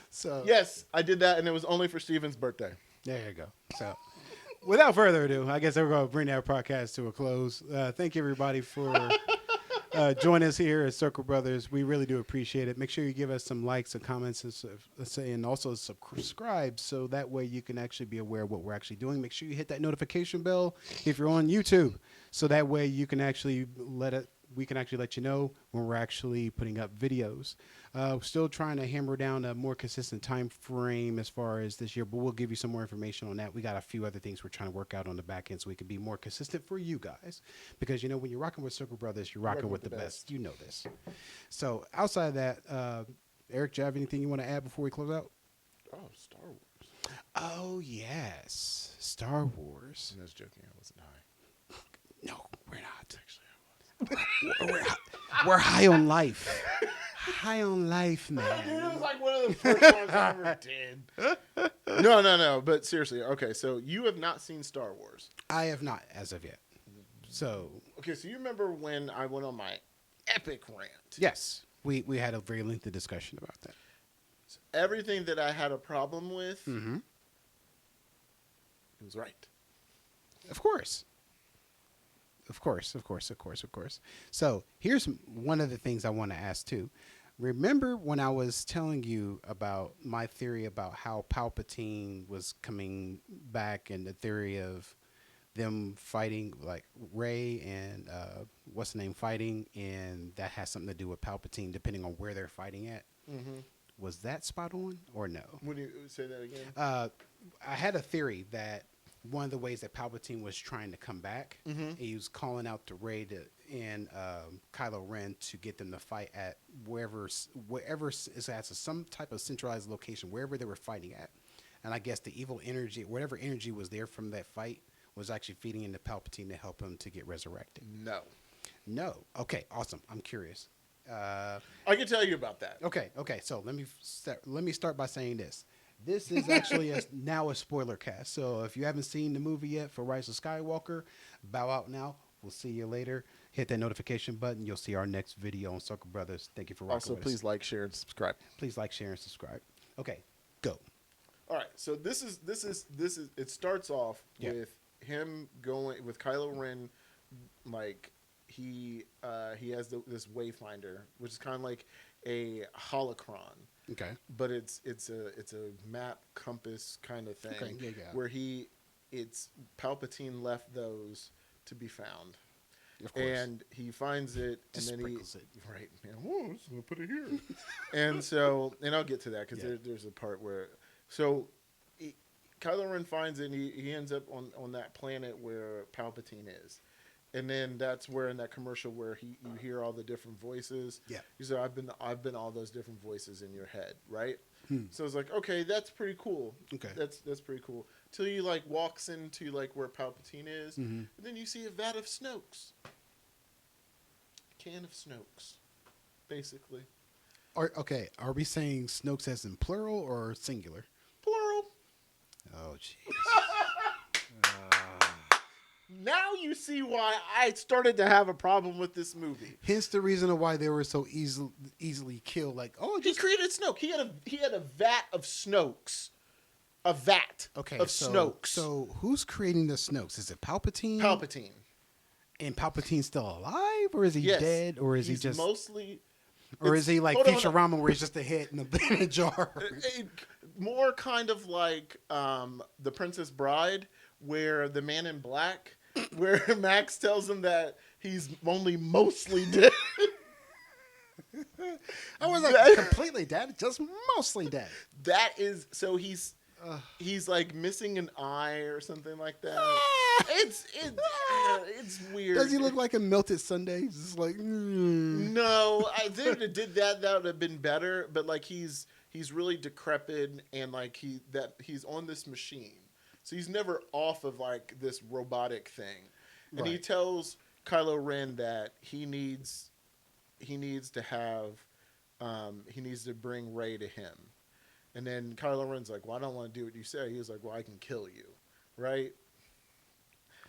So Yes, I did that, and it was only for Steven's birthday. there you go. So without further ado, I guess we're going to bring that podcast to a close. Thank you, everybody, for joining us here at Circle Brothers. We really do appreciate it. Make sure you give us some likes and comments and also subscribe so that way you can actually be aware of what we're actually doing. Make sure you hit that notification bell if you're on YouTube so that way you can actually we can actually let you know when we're actually putting up videos. Still trying to hammer down a more consistent time frame as far as this year, but we'll give you some more information on that. We got a few other things we're trying to work out on the back end so we can be more consistent for you guys. Because, you know, when you're rocking with Circle Brothers, you're rocking with the best. You know this. So outside of that, Eric, do you have anything you want to add before we close out? Oh, Star Wars. Oh, yes. Star Wars. I was joking. I wasn't high. No, we're not. Actually, I was. We're high on life. High on life, man. Dude, it was like one of the first ones I ever did. No. But seriously, okay, so you have not seen Star Wars. I have not as of yet. So Okay, so you remember when I went on my epic rant? yes, we had a very lengthy discussion about that. So everything that I had a problem with, Mm-hmm. it was right. Of course. So here's one of the things I want to ask too. Remember when I was telling you about my theory about how Palpatine was coming back and the theory of them fighting, like Rey and what's the name fighting, and that has something to do with Palpatine depending on where they're fighting at? Mm-hmm. Was that spot on or no? Would you say that again? I had a theory that one of the ways that Palpatine was trying to come back, he was calling out to Rey and Kylo Ren to get them to fight at wherever is at some type of centralized location, wherever they were fighting at. And I guess the evil energy, whatever energy was there from that fight, was actually feeding into Palpatine to help him to get resurrected. No. Okay, awesome. I'm curious. I can tell you about that. Okay. So let me start by saying this. This is actually now a spoiler cast. So if you haven't seen the movie yet for Rise of Skywalker, bow out now. We'll see you later. Hit that notification button. You'll see our next video on Circle Brothers. Thank you for watching. Also, please like, share, and subscribe. Please like, share, and subscribe. Okay, go. All right, so this is it starts off with him going with Kylo Ren, like he has this wayfinder, which is kind of like a holocron. Okay. But it's a map compass kind of thing. Okay, yeah. Where it's Palpatine left those to be found. Of course. And he finds it, Just and then sprinkles it. Right, man. Whoa, I'm gonna put it here. and I'll get to that because there's a part where Kylo Ren finds it, and he ends up on that planet where Palpatine is. And then that's where in that commercial where you hear all the different voices. Yeah. He said, I've been all those different voices in your head, right? So it's like, okay, that's pretty cool. Okay. That's pretty cool. Till you like walks into like where Palpatine is, and then you see a vat of Snokes. A can of Snokes, basically. Are we saying Snokes as in plural or singular? Plural. Oh, jeez. Now you see why I started to have a problem with this movie. Hence the reason why they were so easily killed. Like, He created Snoke. He had a vat of Snokes. A vat of Snokes. So who's creating the Snokes? Is it Palpatine? Palpatine. And Palpatine's still alive, or is he dead, or is he just mostly? Or is he like Futurama, where he's just a hit in a jar? More kind of like The Princess Bride, where the Man in Black, where Max tells him that he's only mostly dead. I was like completely dead, just mostly dead. That is so he's like missing an eye or something like that. It's weird. Does he look like a melted sundae? Just like No, I think if it did that would have been better. But like he's really decrepit and like he's on this machine, so he's never off of like this robotic thing. And he Right. tells Kylo Ren that he needs to have he needs to bring Rey to him. And then Kylo Ren's like, "Well, I don't want to do what you say." He was like, "Well, I can kill you, right?"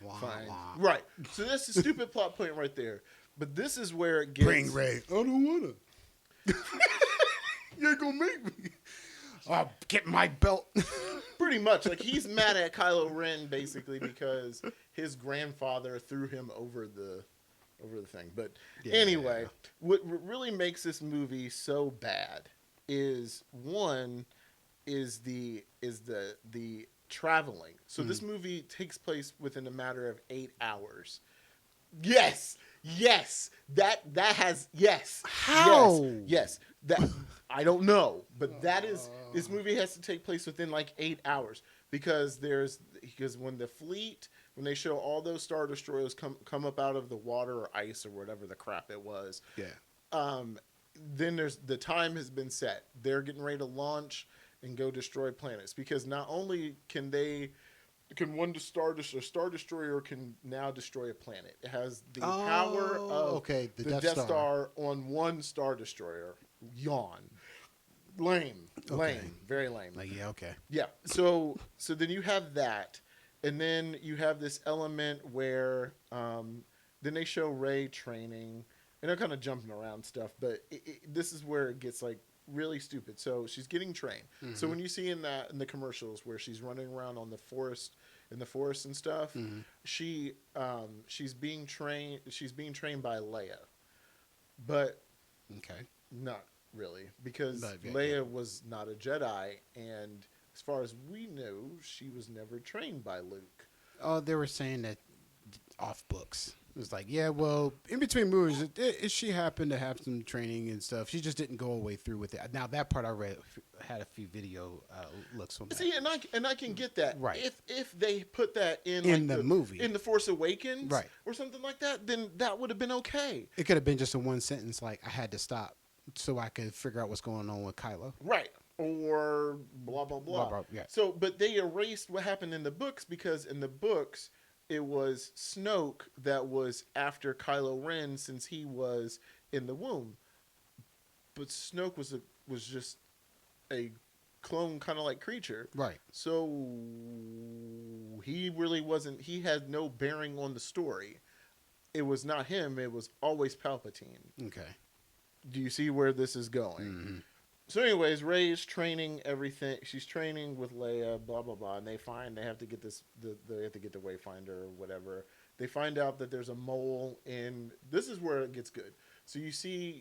wah, Fine. wah. Right. So that's the stupid plot point right there. But this is where it gets. Bring Ray. I don't wanna. You ain't gonna make me. I'll get my belt. Pretty much. Like, he's mad at Kylo Ren, basically, because his grandfather threw him over the thing. But Yeah. anyway, what really makes this movie so bad is, one, is the traveling. So this movie takes place within a matter of 8 hours. Yes. That has yes. How? Yes. That I don't know, but that is this movie has to take place within like 8 hours because when they show all those Star Destroyers come up out of the water or ice or whatever the crap it was. Yeah. Then there's the time has been set. They're getting ready to launch and go destroy planets because not only can one Star Destroyer can now destroy a planet. It has the power of the Death Star on one Star Destroyer. Yawn. Lame. Very lame. Like, yeah, okay. Yeah. So then you have that, and then you have this element where then they show Rey training, and they're kind of jumping around stuff, but this is where it gets like really stupid. So she's getting trained. Mm-hmm. So when you see in the commercials where she's running around on the forest and stuff, she's being trained. She's being trained by Leia, but not really because Leia was not a Jedi, and as far as we know, she was never trained by Luke. Oh, they were saying that off books. It was like, yeah, well, in between movies, she happened to have some training and stuff. She just didn't go away through with it. Now that part I read had a few video looks on that. See, and I can get that. Right. If they put that in like the movie, in The Force Awakens, right, or something like that, then that would have been okay. It could have been just a one sentence, like I had to stop so I could figure out what's going on with Kylo. Right. Or blah blah blah. Blah, yeah. So, but they erased what happened in the books because in the books it was Snoke that was after Kylo Ren since he was in the womb. But Snoke was just a clone kind of like creature. Right. So he really wasn't, he had no bearing on the story. It was not him, it was always Palpatine. Okay. Do you see where this is going? Mm-hmm. So anyways, Rey's training everything. She's training with Leia, blah, blah, blah. And they have to get they have to get the Wayfinder or whatever. They find out that there's a mole this is where it gets good. So you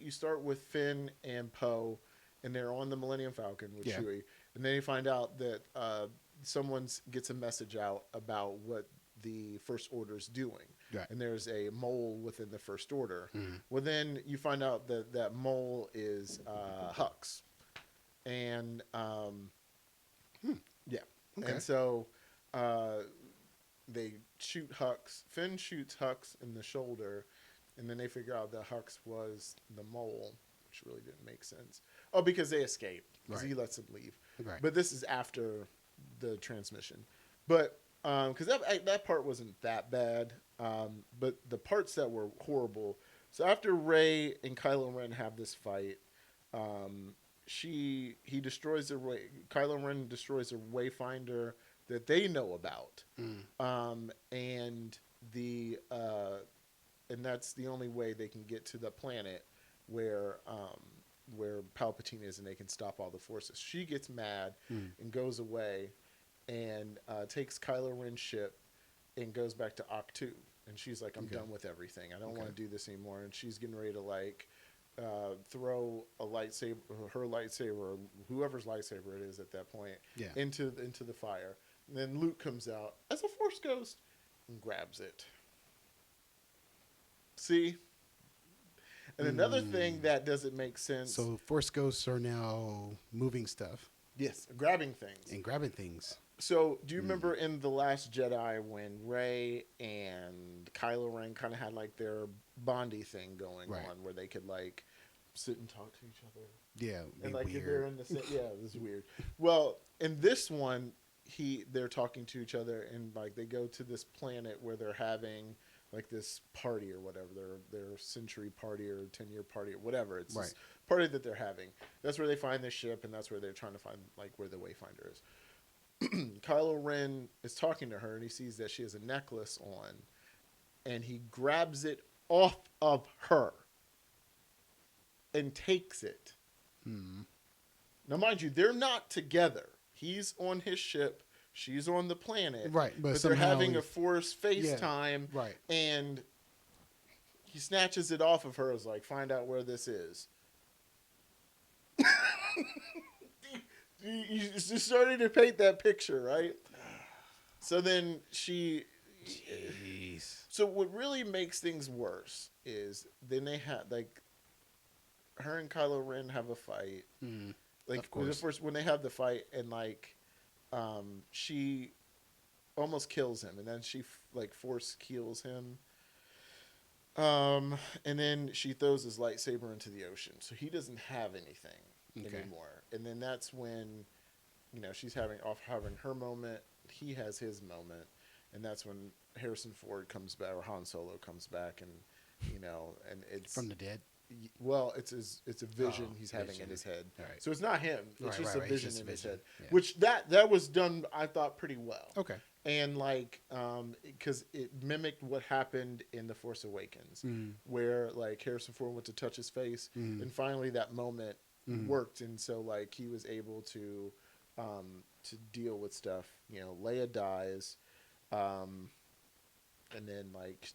start with Finn and Poe, and they're on the Millennium Falcon with Chewie. And then you find out that someone gets a message out about what the First Order is doing. Right. And there's a mole within the First Order. Mm-hmm. Well, then you find out that mole is Hux. And yeah, okay. And so they shoot Hux. Finn shoots Hux in the shoulder, and then they figure out that Hux was the mole, which really didn't make sense. Oh, because they escape. Because he lets them leave. Right. But this is after the transmission. But because that part wasn't that bad. But the parts that were horrible. So after Rey and Kylo Ren have this fight, Kylo Ren destroys a Wayfinder that they know about, and that's the only way they can get to the planet where Palpatine is, and they can stop all the forces. She gets mad and goes away, and takes Kylo Ren's ship and goes back to Octu, and she's like, "I'm done with everything. I don't want to do this anymore." And she's getting ready to throw a lightsaber, her lightsaber, or whoever's lightsaber it is at that point, into the fire. And then Luke comes out as a Force ghost and grabs it. See? And another thing that doesn't make sense. So Force ghosts are now moving stuff. Yes, grabbing things. And grabbing things. So, do you remember in The Last Jedi when Rey and Kylo Ren kind of had like their Bondy thing going on, where they could like sit and talk to each other? Yeah, And like if weird. they're in the same, yeah, it was weird. Well, in this one, they're talking to each other, and like they go to this planet where they're having like this party or whatever, their century party or 10-year party or whatever. It's this party that they're having. That's where they find the ship, and that's where they're trying to find like where the Wayfinder is. Kylo Ren is talking to her, and he sees that she has a necklace on, and he grabs it off of her and takes it. Now, mind you, they're not together. He's on his ship, she's on the planet, right? But they're having a forced FaceTime, right? And he snatches it off of her. Is like, find out where this is. You just started to paint that picture, right? So then she. Jeez. So what really makes things worse is then they had like her and Kylo Ren have a fight. Like when they have the fight, and like she almost kills him, and then she like force kills him. And then she throws his lightsaber into the ocean, so he doesn't have anything anymore. And then that's when, she's having her moment. He has his moment, and that's when Harrison Ford comes back, or Han Solo comes back, and and it's from the dead. Well, it's a vision he's having in his head. Right. So it's not him. It's just a vision in his head, yeah. which that was done, I thought, pretty well. Okay. And like, because it mimicked what happened in The Force Awakens, where like Harrison Ford went to touch his face, and finally that moment worked, and so like he was able to deal with stuff. Leia dies, and then like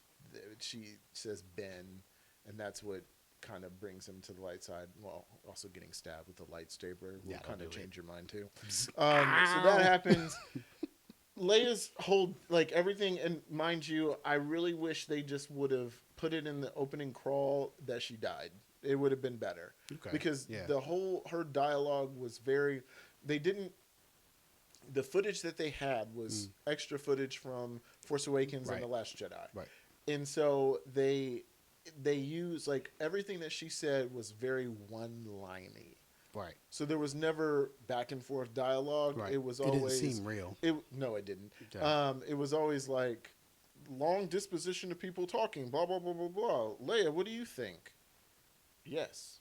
she says Ben, and that's what kind of brings him to the light side. Well, also getting stabbed with a lightsaber will kind of change your mind too. So that happens. Leia's whole, like, everything, and mind you, I really wish they just would have put it in the opening crawl that she died. It would have been better. Okay. Because her dialogue was the footage that they had was extra footage from Force Awakens and The Last Jedi. Right. And so they use, like, everything that she said was very one-liney. Right. So there was never back and forth dialogue. Right. It was always. It didn't seem real. No, it didn't. Yeah. It was always like long disposition of people talking. Blah blah blah blah blah. Leia, what do you think? Yes.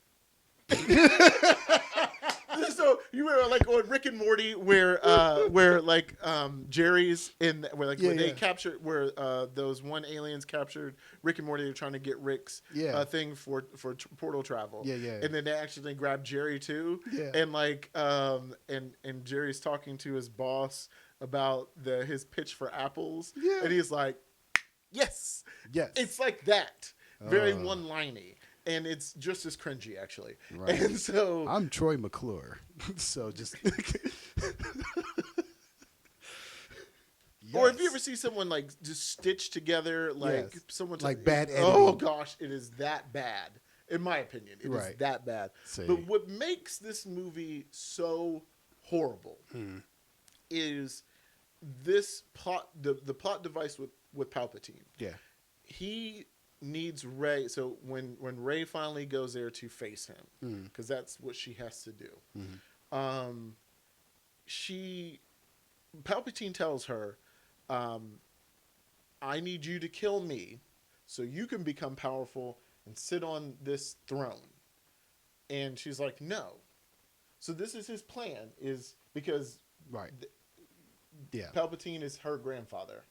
So you were like on Rick and Morty, where like Jerry's in where like where they captured where those one aliens captured Rick and Morty. They're trying to get Rick's thing for portal travel. And then they actually grabbed Jerry too. And like and Jerry's talking to his boss about his pitch for apples. And he's like, yes. It's like that, very one-liney. And it's just as cringy, actually. Right. And so I'm Troy McClure. So just. Or if you ever see someone like just stitched together, like someone like bad editing. Oh gosh, it is that bad. In my opinion, it is that bad. But what makes this movie so horrible is this plot, the plot device with Palpatine. Yeah, he needs Rey. So when Rey finally goes there to face him, because that's what she has to do. Palpatine tells her, I need you to kill me so you can become powerful and sit on this throne. And she's like, no. So this is his plan, is because Palpatine is her grandfather.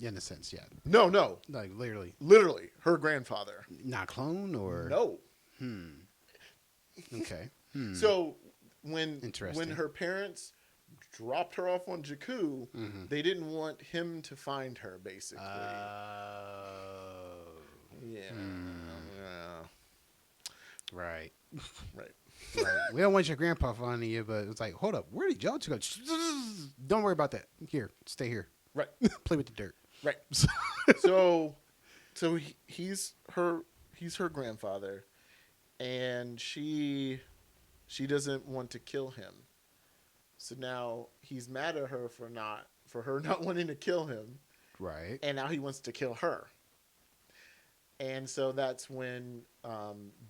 In a sense, yeah. No. Like literally. Literally, her grandfather. Not clone or? No. Okay. So when her parents dropped her off on Jakku, they didn't want him to find her, basically. Right. Right. We don't want your grandpa finding you, but it's like, hold up, where did y'all two go? Don't worry about that. Here, stay here. Right. Play with the dirt. Right. So he's her grandfather, and she doesn't want to kill him. So now he's mad at her for her not wanting to kill him, Right. and now he wants to kill her. And so that's when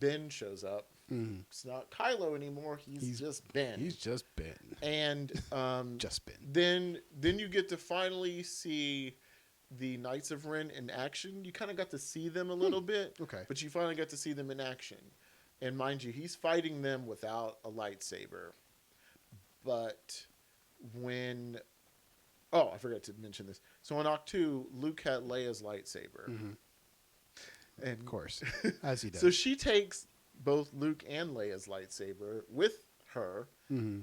Ben shows up. Mm-hmm. It's not Kylo anymore. He's just Ben. He's just Ben. And Just Ben. then you get to finally see the Knights of Ren in action. You kind of got to see them a little bit. Okay. But you finally got to see them in action. And mind you, he's fighting them without a lightsaber. But when... Oh, I forgot to mention this. So in Act 2, Luke had Leia's lightsaber. Mm-hmm. And Of course. As he does. so she takes both Luke and Leia's lightsaber with her Mm-hmm.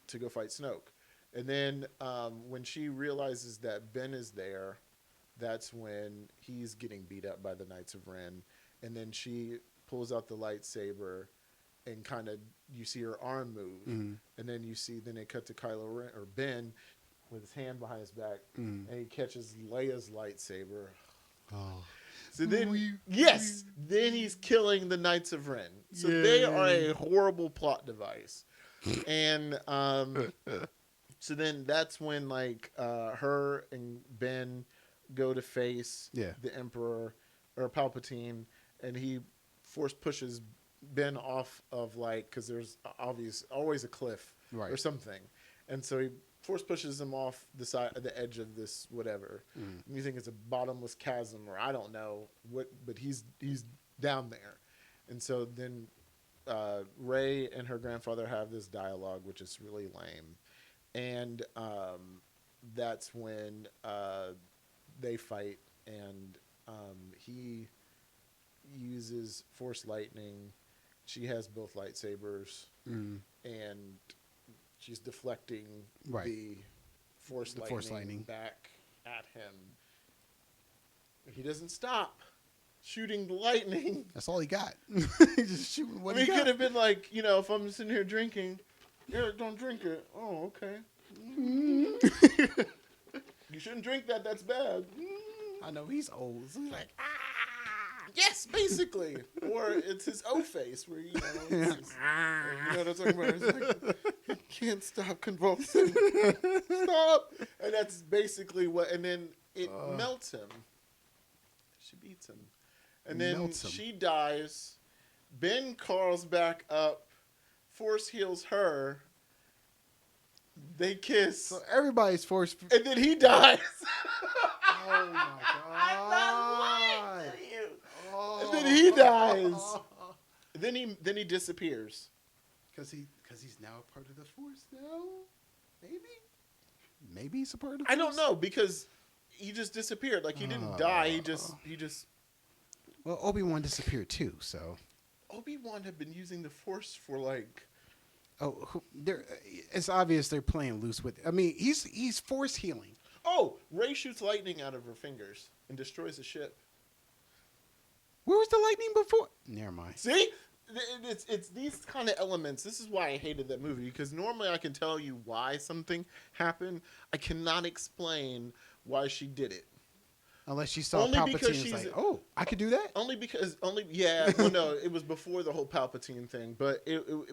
to go fight Snoke. And then when she realizes that Ben is there, that's when he's getting beat up by the Knights of Ren. And then she pulls out the lightsaber and kind of, you see her arm move. Mm-hmm. And then then they cut to Kylo Ren, or Ben, with his hand behind his back. Mm-hmm. And he catches Leia's lightsaber. Oh. So then, then he's killing the Knights of Ren. So they are a horrible plot device. And so then that's when her and Ben go to face the Emperor or Palpatine, and he force pushes Ben off of because there's always a cliff or something, and so he force pushes him off the edge of this whatever. And you think it's a bottomless chasm, or I don't know what, but he's down there. And so then Rey and her grandfather have this dialogue, which is really lame. And that's when they fight, and he uses Force Lightning. She has both lightsabers, and she's deflecting the Force Lightning back at him. He doesn't stop shooting the lightning. That's all he got. He's just shooting what he he got. could have been like, if I'm sitting here drinking, Eric, don't drink it. Oh, okay. You shouldn't drink that. That's bad. I know he's old. So he's like, yes, basically. Or it's his O face where, you know what I'm talking about? It's like, he can't stop convulsing. Stop. And that's basically what, and then it melts him. She beats him. And then she dies. Ben crawls back up. Force heals her. They kiss. So everybody's forced. And then he dies. Oh my god! I'm not lying to you. Oh. And then he dies. Then he disappears. Because he's now a part of the Force now. Maybe he's a part of the I Force. don't know, because he just disappeared. Like, he didn't die. He just. Well, Obi-Wan disappeared too. So Obi-Wan had been using the Force for it's obvious they're playing loose with it. I mean, he's Force healing. Oh, Rey shoots lightning out of her fingers and destroys the ship. Where was the lightning before? Never mind. See? It's these kind of elements. This is why I hated that movie, because normally I can tell you why something happened. I cannot explain why she did it. Unless she saw Palpatine and was like, oh, I could do that? Well, no, it was before the whole Palpatine thing. But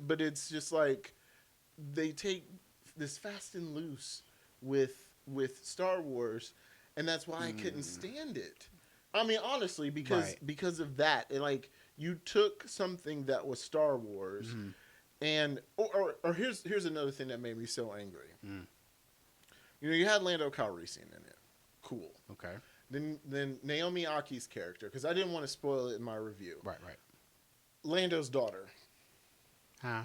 but it's just like they take this fast and loose with Star Wars, and that's why I couldn't stand it. I mean, honestly, because of that. And you took something that was Star Wars, and or here's another thing that made me so angry. You had Lando Calrissian in it. Cool. Okay. Then Naomi Aki's character, because I didn't want to spoil it in my review. Right. Lando's daughter. Huh?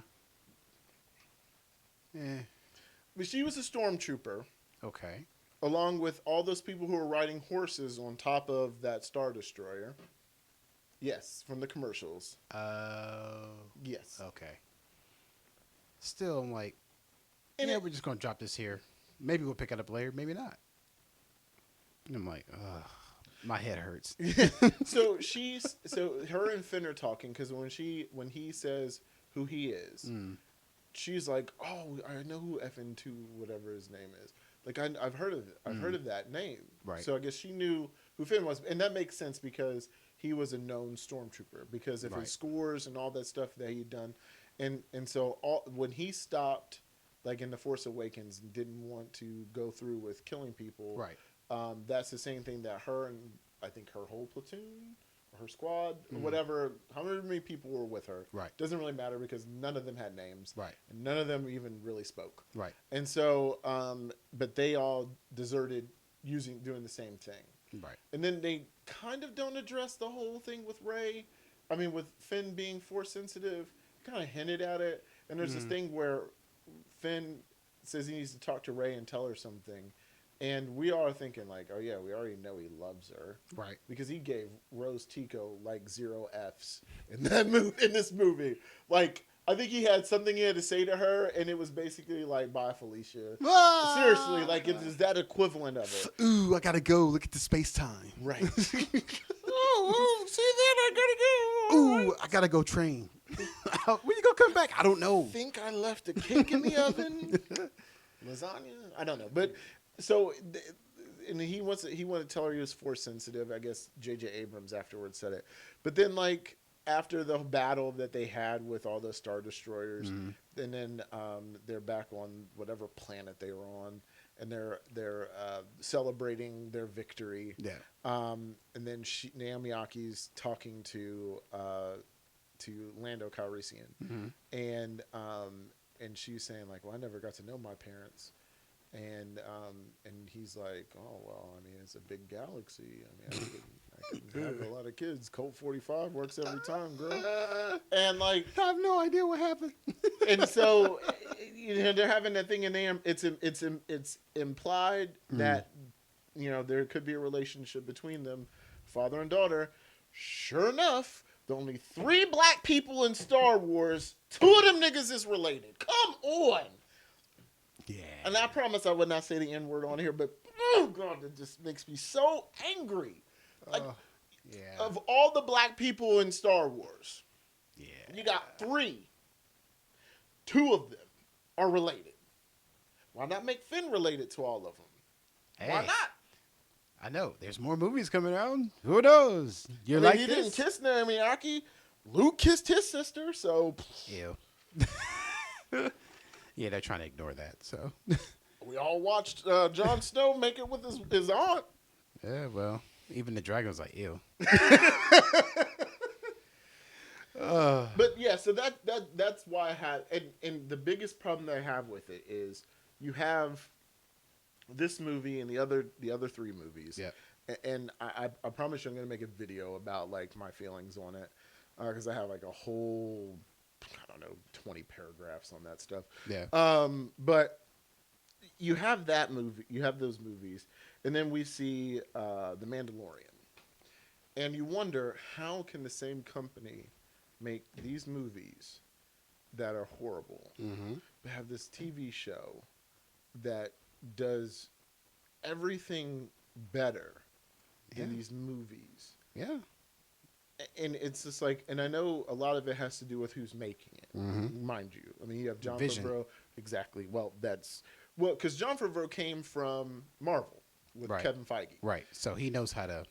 Yeah. But she was a stormtrooper. Okay. Along with all those people who were riding horses on top of that Star Destroyer. Yes, from the commercials. Yes. Okay. Still, I'm like, we're just going to drop this here. Maybe we'll pick it up later. Maybe not. And I'm like, ugh. My head hurts. So her and Finn are talking, because when he says who he is, she's like, oh, I know who FN2 whatever his name is. Like, I've heard of it. I've heard of that name. Right. So I guess she knew who Finn was, and that makes sense because he was a known stormtrooper because of his scores and all that stuff that he'd done, and so when he stopped like in The Force Awakens, didn't want to go through with killing people. Right. That's the same thing that her and I think her whole platoon, or her squad, or whatever, however many people were with her. Right. Doesn't really matter because none of them had names. Right. And none of them even really spoke. Right. And so, but they all deserted doing the same thing. Right. And then they kind of don't address the whole thing with Rey. I mean, with Finn being Force sensitive, kind of hinted at it. And there's this thing where Finn says he needs to talk to Rey and tell her something. And we are thinking like, oh yeah, we already know he loves her. Right. Because he gave Rose Tico like 0 Fs in this movie. Like, I think he had something he had to say to her, and it was basically like, bye, Felicia. Ah! Seriously, like, it is that equivalent of it. Ooh, I gotta go. Look at the space time. Right. oh, see that? I gotta go. Ooh, I gotta go train. When you gonna come back? I don't know. I think I left a cake in the oven. Lasagna? I don't know. But so, and he wanted to tell her he was Force sensitive. I guess J.J. Abrams afterwards said it. But then, like, after the battle that they had with all the Star Destroyers, and then they're back on whatever planet they were on, and they're celebrating their victory. Yeah. And then Naomi Aki's talking to Lando Calrissian, and she's saying like, "Well, I never got to know my parents," and he's like, "Oh well, I mean, it's a big galaxy. I mean, I can have a lot of kids. Colt 45 works every time, girl." And like, I have no idea what happened. and so, they're having that thing, and it's implied that there could be a relationship between them, father and daughter. Sure enough, the only 3 black people in Star Wars, 2 of them niggas is related. Come on. Yeah. And I promise I would not say the N-word on here, but oh god, it just makes me so angry. Like, yeah. of all the black people in Star Wars, Yeah. you got 3. 2 of them are related. Why not make Finn related to all of them? Hey, Why not? I know. There's more movies coming out. Who knows? You're like he this? didn't kiss Naomi Aki. Luke kissed his sister, so Ew. Yeah, they're trying to ignore that. So. we all watched Jon Snow make it with his aunt. Yeah, well, even the dragon was like, ew. But yeah, so that's why I had, and the biggest problem that I have with it is you have this movie and the other 3 movies. Yeah. And I promise you I'm going to make a video about like my feelings on it, because I have like a whole, I don't know, 20 paragraphs on that stuff. Yeah. But you have that movie, you have those movies, and then we see The Mandalorian, and you wonder how can the same company make these movies that are horrible, but have this TV show that does everything better than these movies. Yeah. And it's just like, and I know a lot of it has to do with who's making it, mind you. I mean, you have Jon Favreau. Exactly. Well, because Jon Favreau came from Marvel with Kevin Feige. Right. So he knows how to.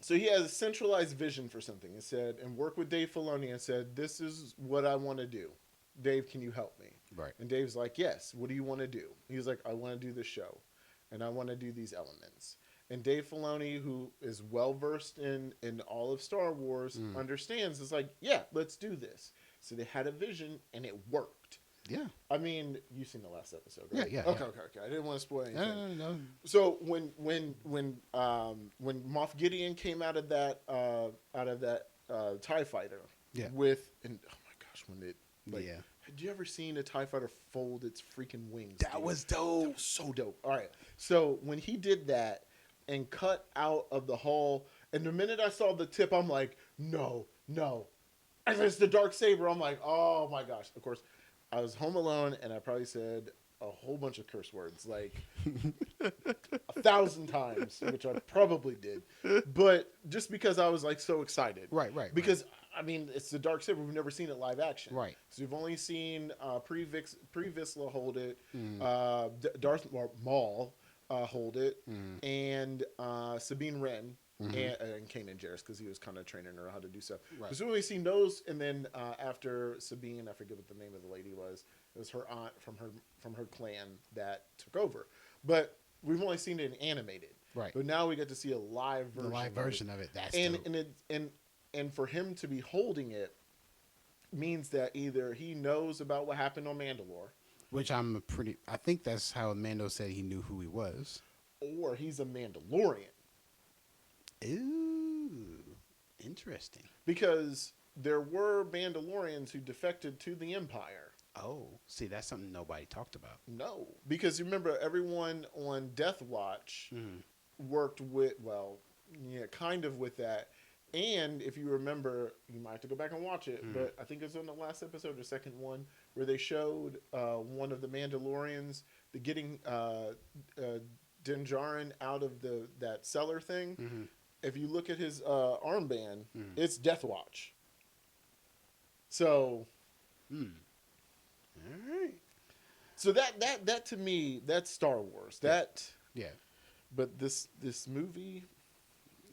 So he has a centralized vision for something. He said, and worked with Dave Filoni and said, this is what I want to do. Dave, can you help me? Right. And Dave's like, yes, what do you want to do? He's like, I want to do this show, and I want to do these elements. And Dave Filoni, who is well-versed in all of Star Wars, understands. It's like, yeah, let's do this. So they had a vision, and it worked. Yeah. I mean, you've seen the last episode, right? Yeah. Okay. I didn't want to spoil anything. No. So when Moff Gideon came out of that TIE fighter, with, and oh my gosh, when it had you ever seen a TIE fighter fold its freaking wings? That was dope. That was so dope. All right. So when he did that and cut out of the hull, and the minute I saw the tip, I'm like, no. And it's the Darksaber. I'm like, oh my gosh. Of course, I was home alone, and I probably said a whole bunch of curse words, like 1,000 times, which I probably did. But just because I was like so excited. Right. Because, I mean, it's the Darksaber. We've never seen it live action. Right. So we've only seen Pre Vizsla hold it, Darth Maul hold it, and Sabine Wren. And Kanan Jarrus, because he was kind of training her how to do stuff. Right. So we've only seen those, and then after Sabine, I forget what the name of the lady was. It was her aunt from her clan that took over. But we've only seen it in animated. Right. But now we get to see a live version. The live version of it. That's and for him to be holding it means that either he knows about what happened on Mandalore, which I think that's how Mando said he knew who he was, or he's a Mandalorian. Ooh, interesting. Because there were Mandalorians who defected to the Empire. Oh, see, that's something nobody talked about. No, because you remember everyone on Death Watch worked with, kind of with that. And if you remember, you might have to go back and watch it, but I think it was on the last episode or second one where they showed one of the Mandalorians getting Din Djarin out of that cellar thing. Mm-hmm. If you look at his armband, it's Death Watch. So, all right. So that to me, that's Star Wars. Yeah. But this movie,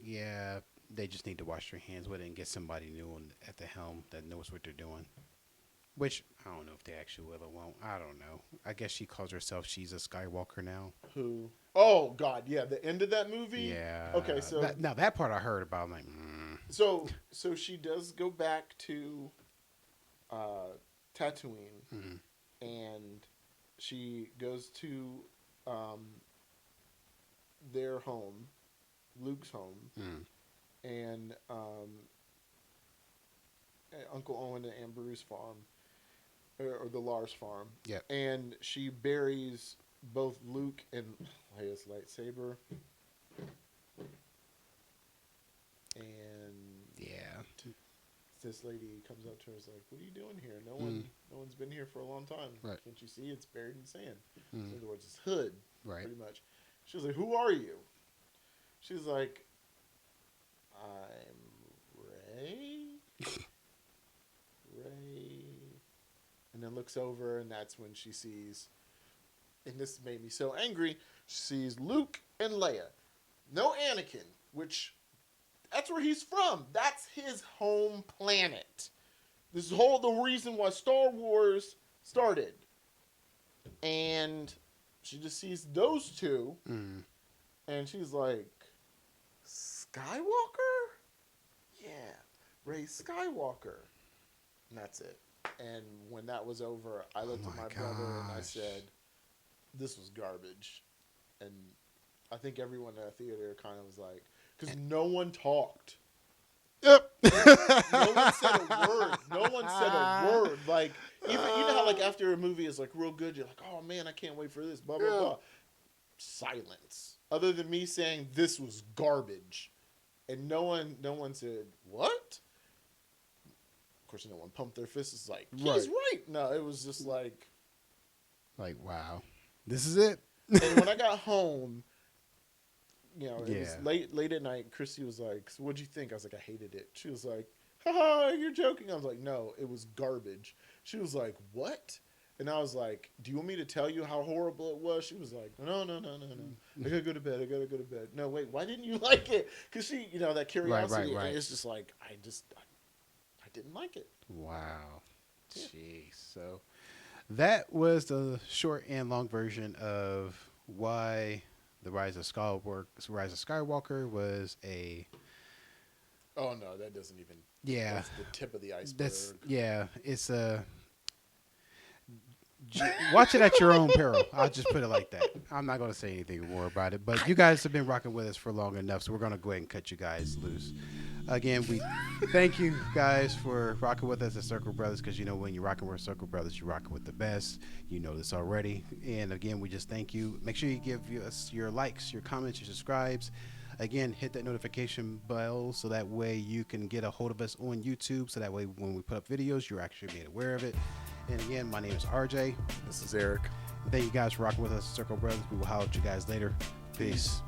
yeah, they just need to wash their hands with it and get somebody new at the helm that knows what they're doing. Which I don't know if they actually will or won't. I don't know. I guess she calls herself she's a Skywalker now. Who? Oh God, yeah. The end of that movie. Yeah. Okay, so now that part I heard about. I'm like, So she does go back to Tatooine, and she goes to their home, Luke's home, and Uncle Owen and Aunt Beru's farm, or the Lars farm. Yeah. And she buries both Luke and Leia's lightsaber. And this lady comes up to her and is like, "What are you doing here? No one's been here for a long time. Right. Can't you see it's buried in sand?" So in other words, it's hood, right. pretty much. She was like, "Who are you?" She's like, "I'm Rey." Rey. And then looks over, and that's when she sees, and this made me so angry, she sees Luke and Leia. No Anakin, which, that's where he's from. That's his home planet. This is the reason why Star Wars started. And she just sees those two, and she's like, Skywalker? Yeah, Rey Skywalker. And that's it. And when that was over, I looked at my brother and I said, this was garbage. And I think everyone in the theater kind of was like, because no one talked. Yep. No one said a word. No one said a word. Like, even, you know how like after a movie is like real good, you're like, oh man, I can't wait for this, blah, blah, blah. Silence. Other than me saying this was garbage. And no one said, what? Of course, no one pumped their fists. It's like, he's right. No, it was just like, wow, this is it. And when I got home, you know, it was late at night. Christy was like, so what'd you think? I was like, I hated it. She was like, haha, you're joking. I was like, no, it was garbage. She was like, what? And I was like, do you want me to tell you how horrible it was? She was like, no. I gotta go to bed. No, wait, why didn't you like it? Because she, you know, that curiosity. Right. And it's just like, I didn't like it. Wow. Jeez. So that was the short and long version of why the Rise of Skywalker was a... Oh, no, that doesn't even... Yeah. That's the tip of the iceberg. It's a... Watch it at your own peril. I'll just put it like that. I'm not going to say anything more about it, but you guys have been rocking with us for long enough, so we're going to go ahead and cut you guys loose. Again, we thank you guys for rocking with us at Circle Brothers, because you know when you're rocking with Circle Brothers, you're rocking with the best. You know this already. And again, we just thank you. Make sure you give us your likes, your comments, your subscribes. Again, hit that notification bell so that way you can get a hold of us on YouTube, so that way when we put up videos, you're actually made aware of it. And again, my name is RJ. This is Eric. Thank you guys for rocking with us at Circle Brothers. We will holler at you guys later. Peace.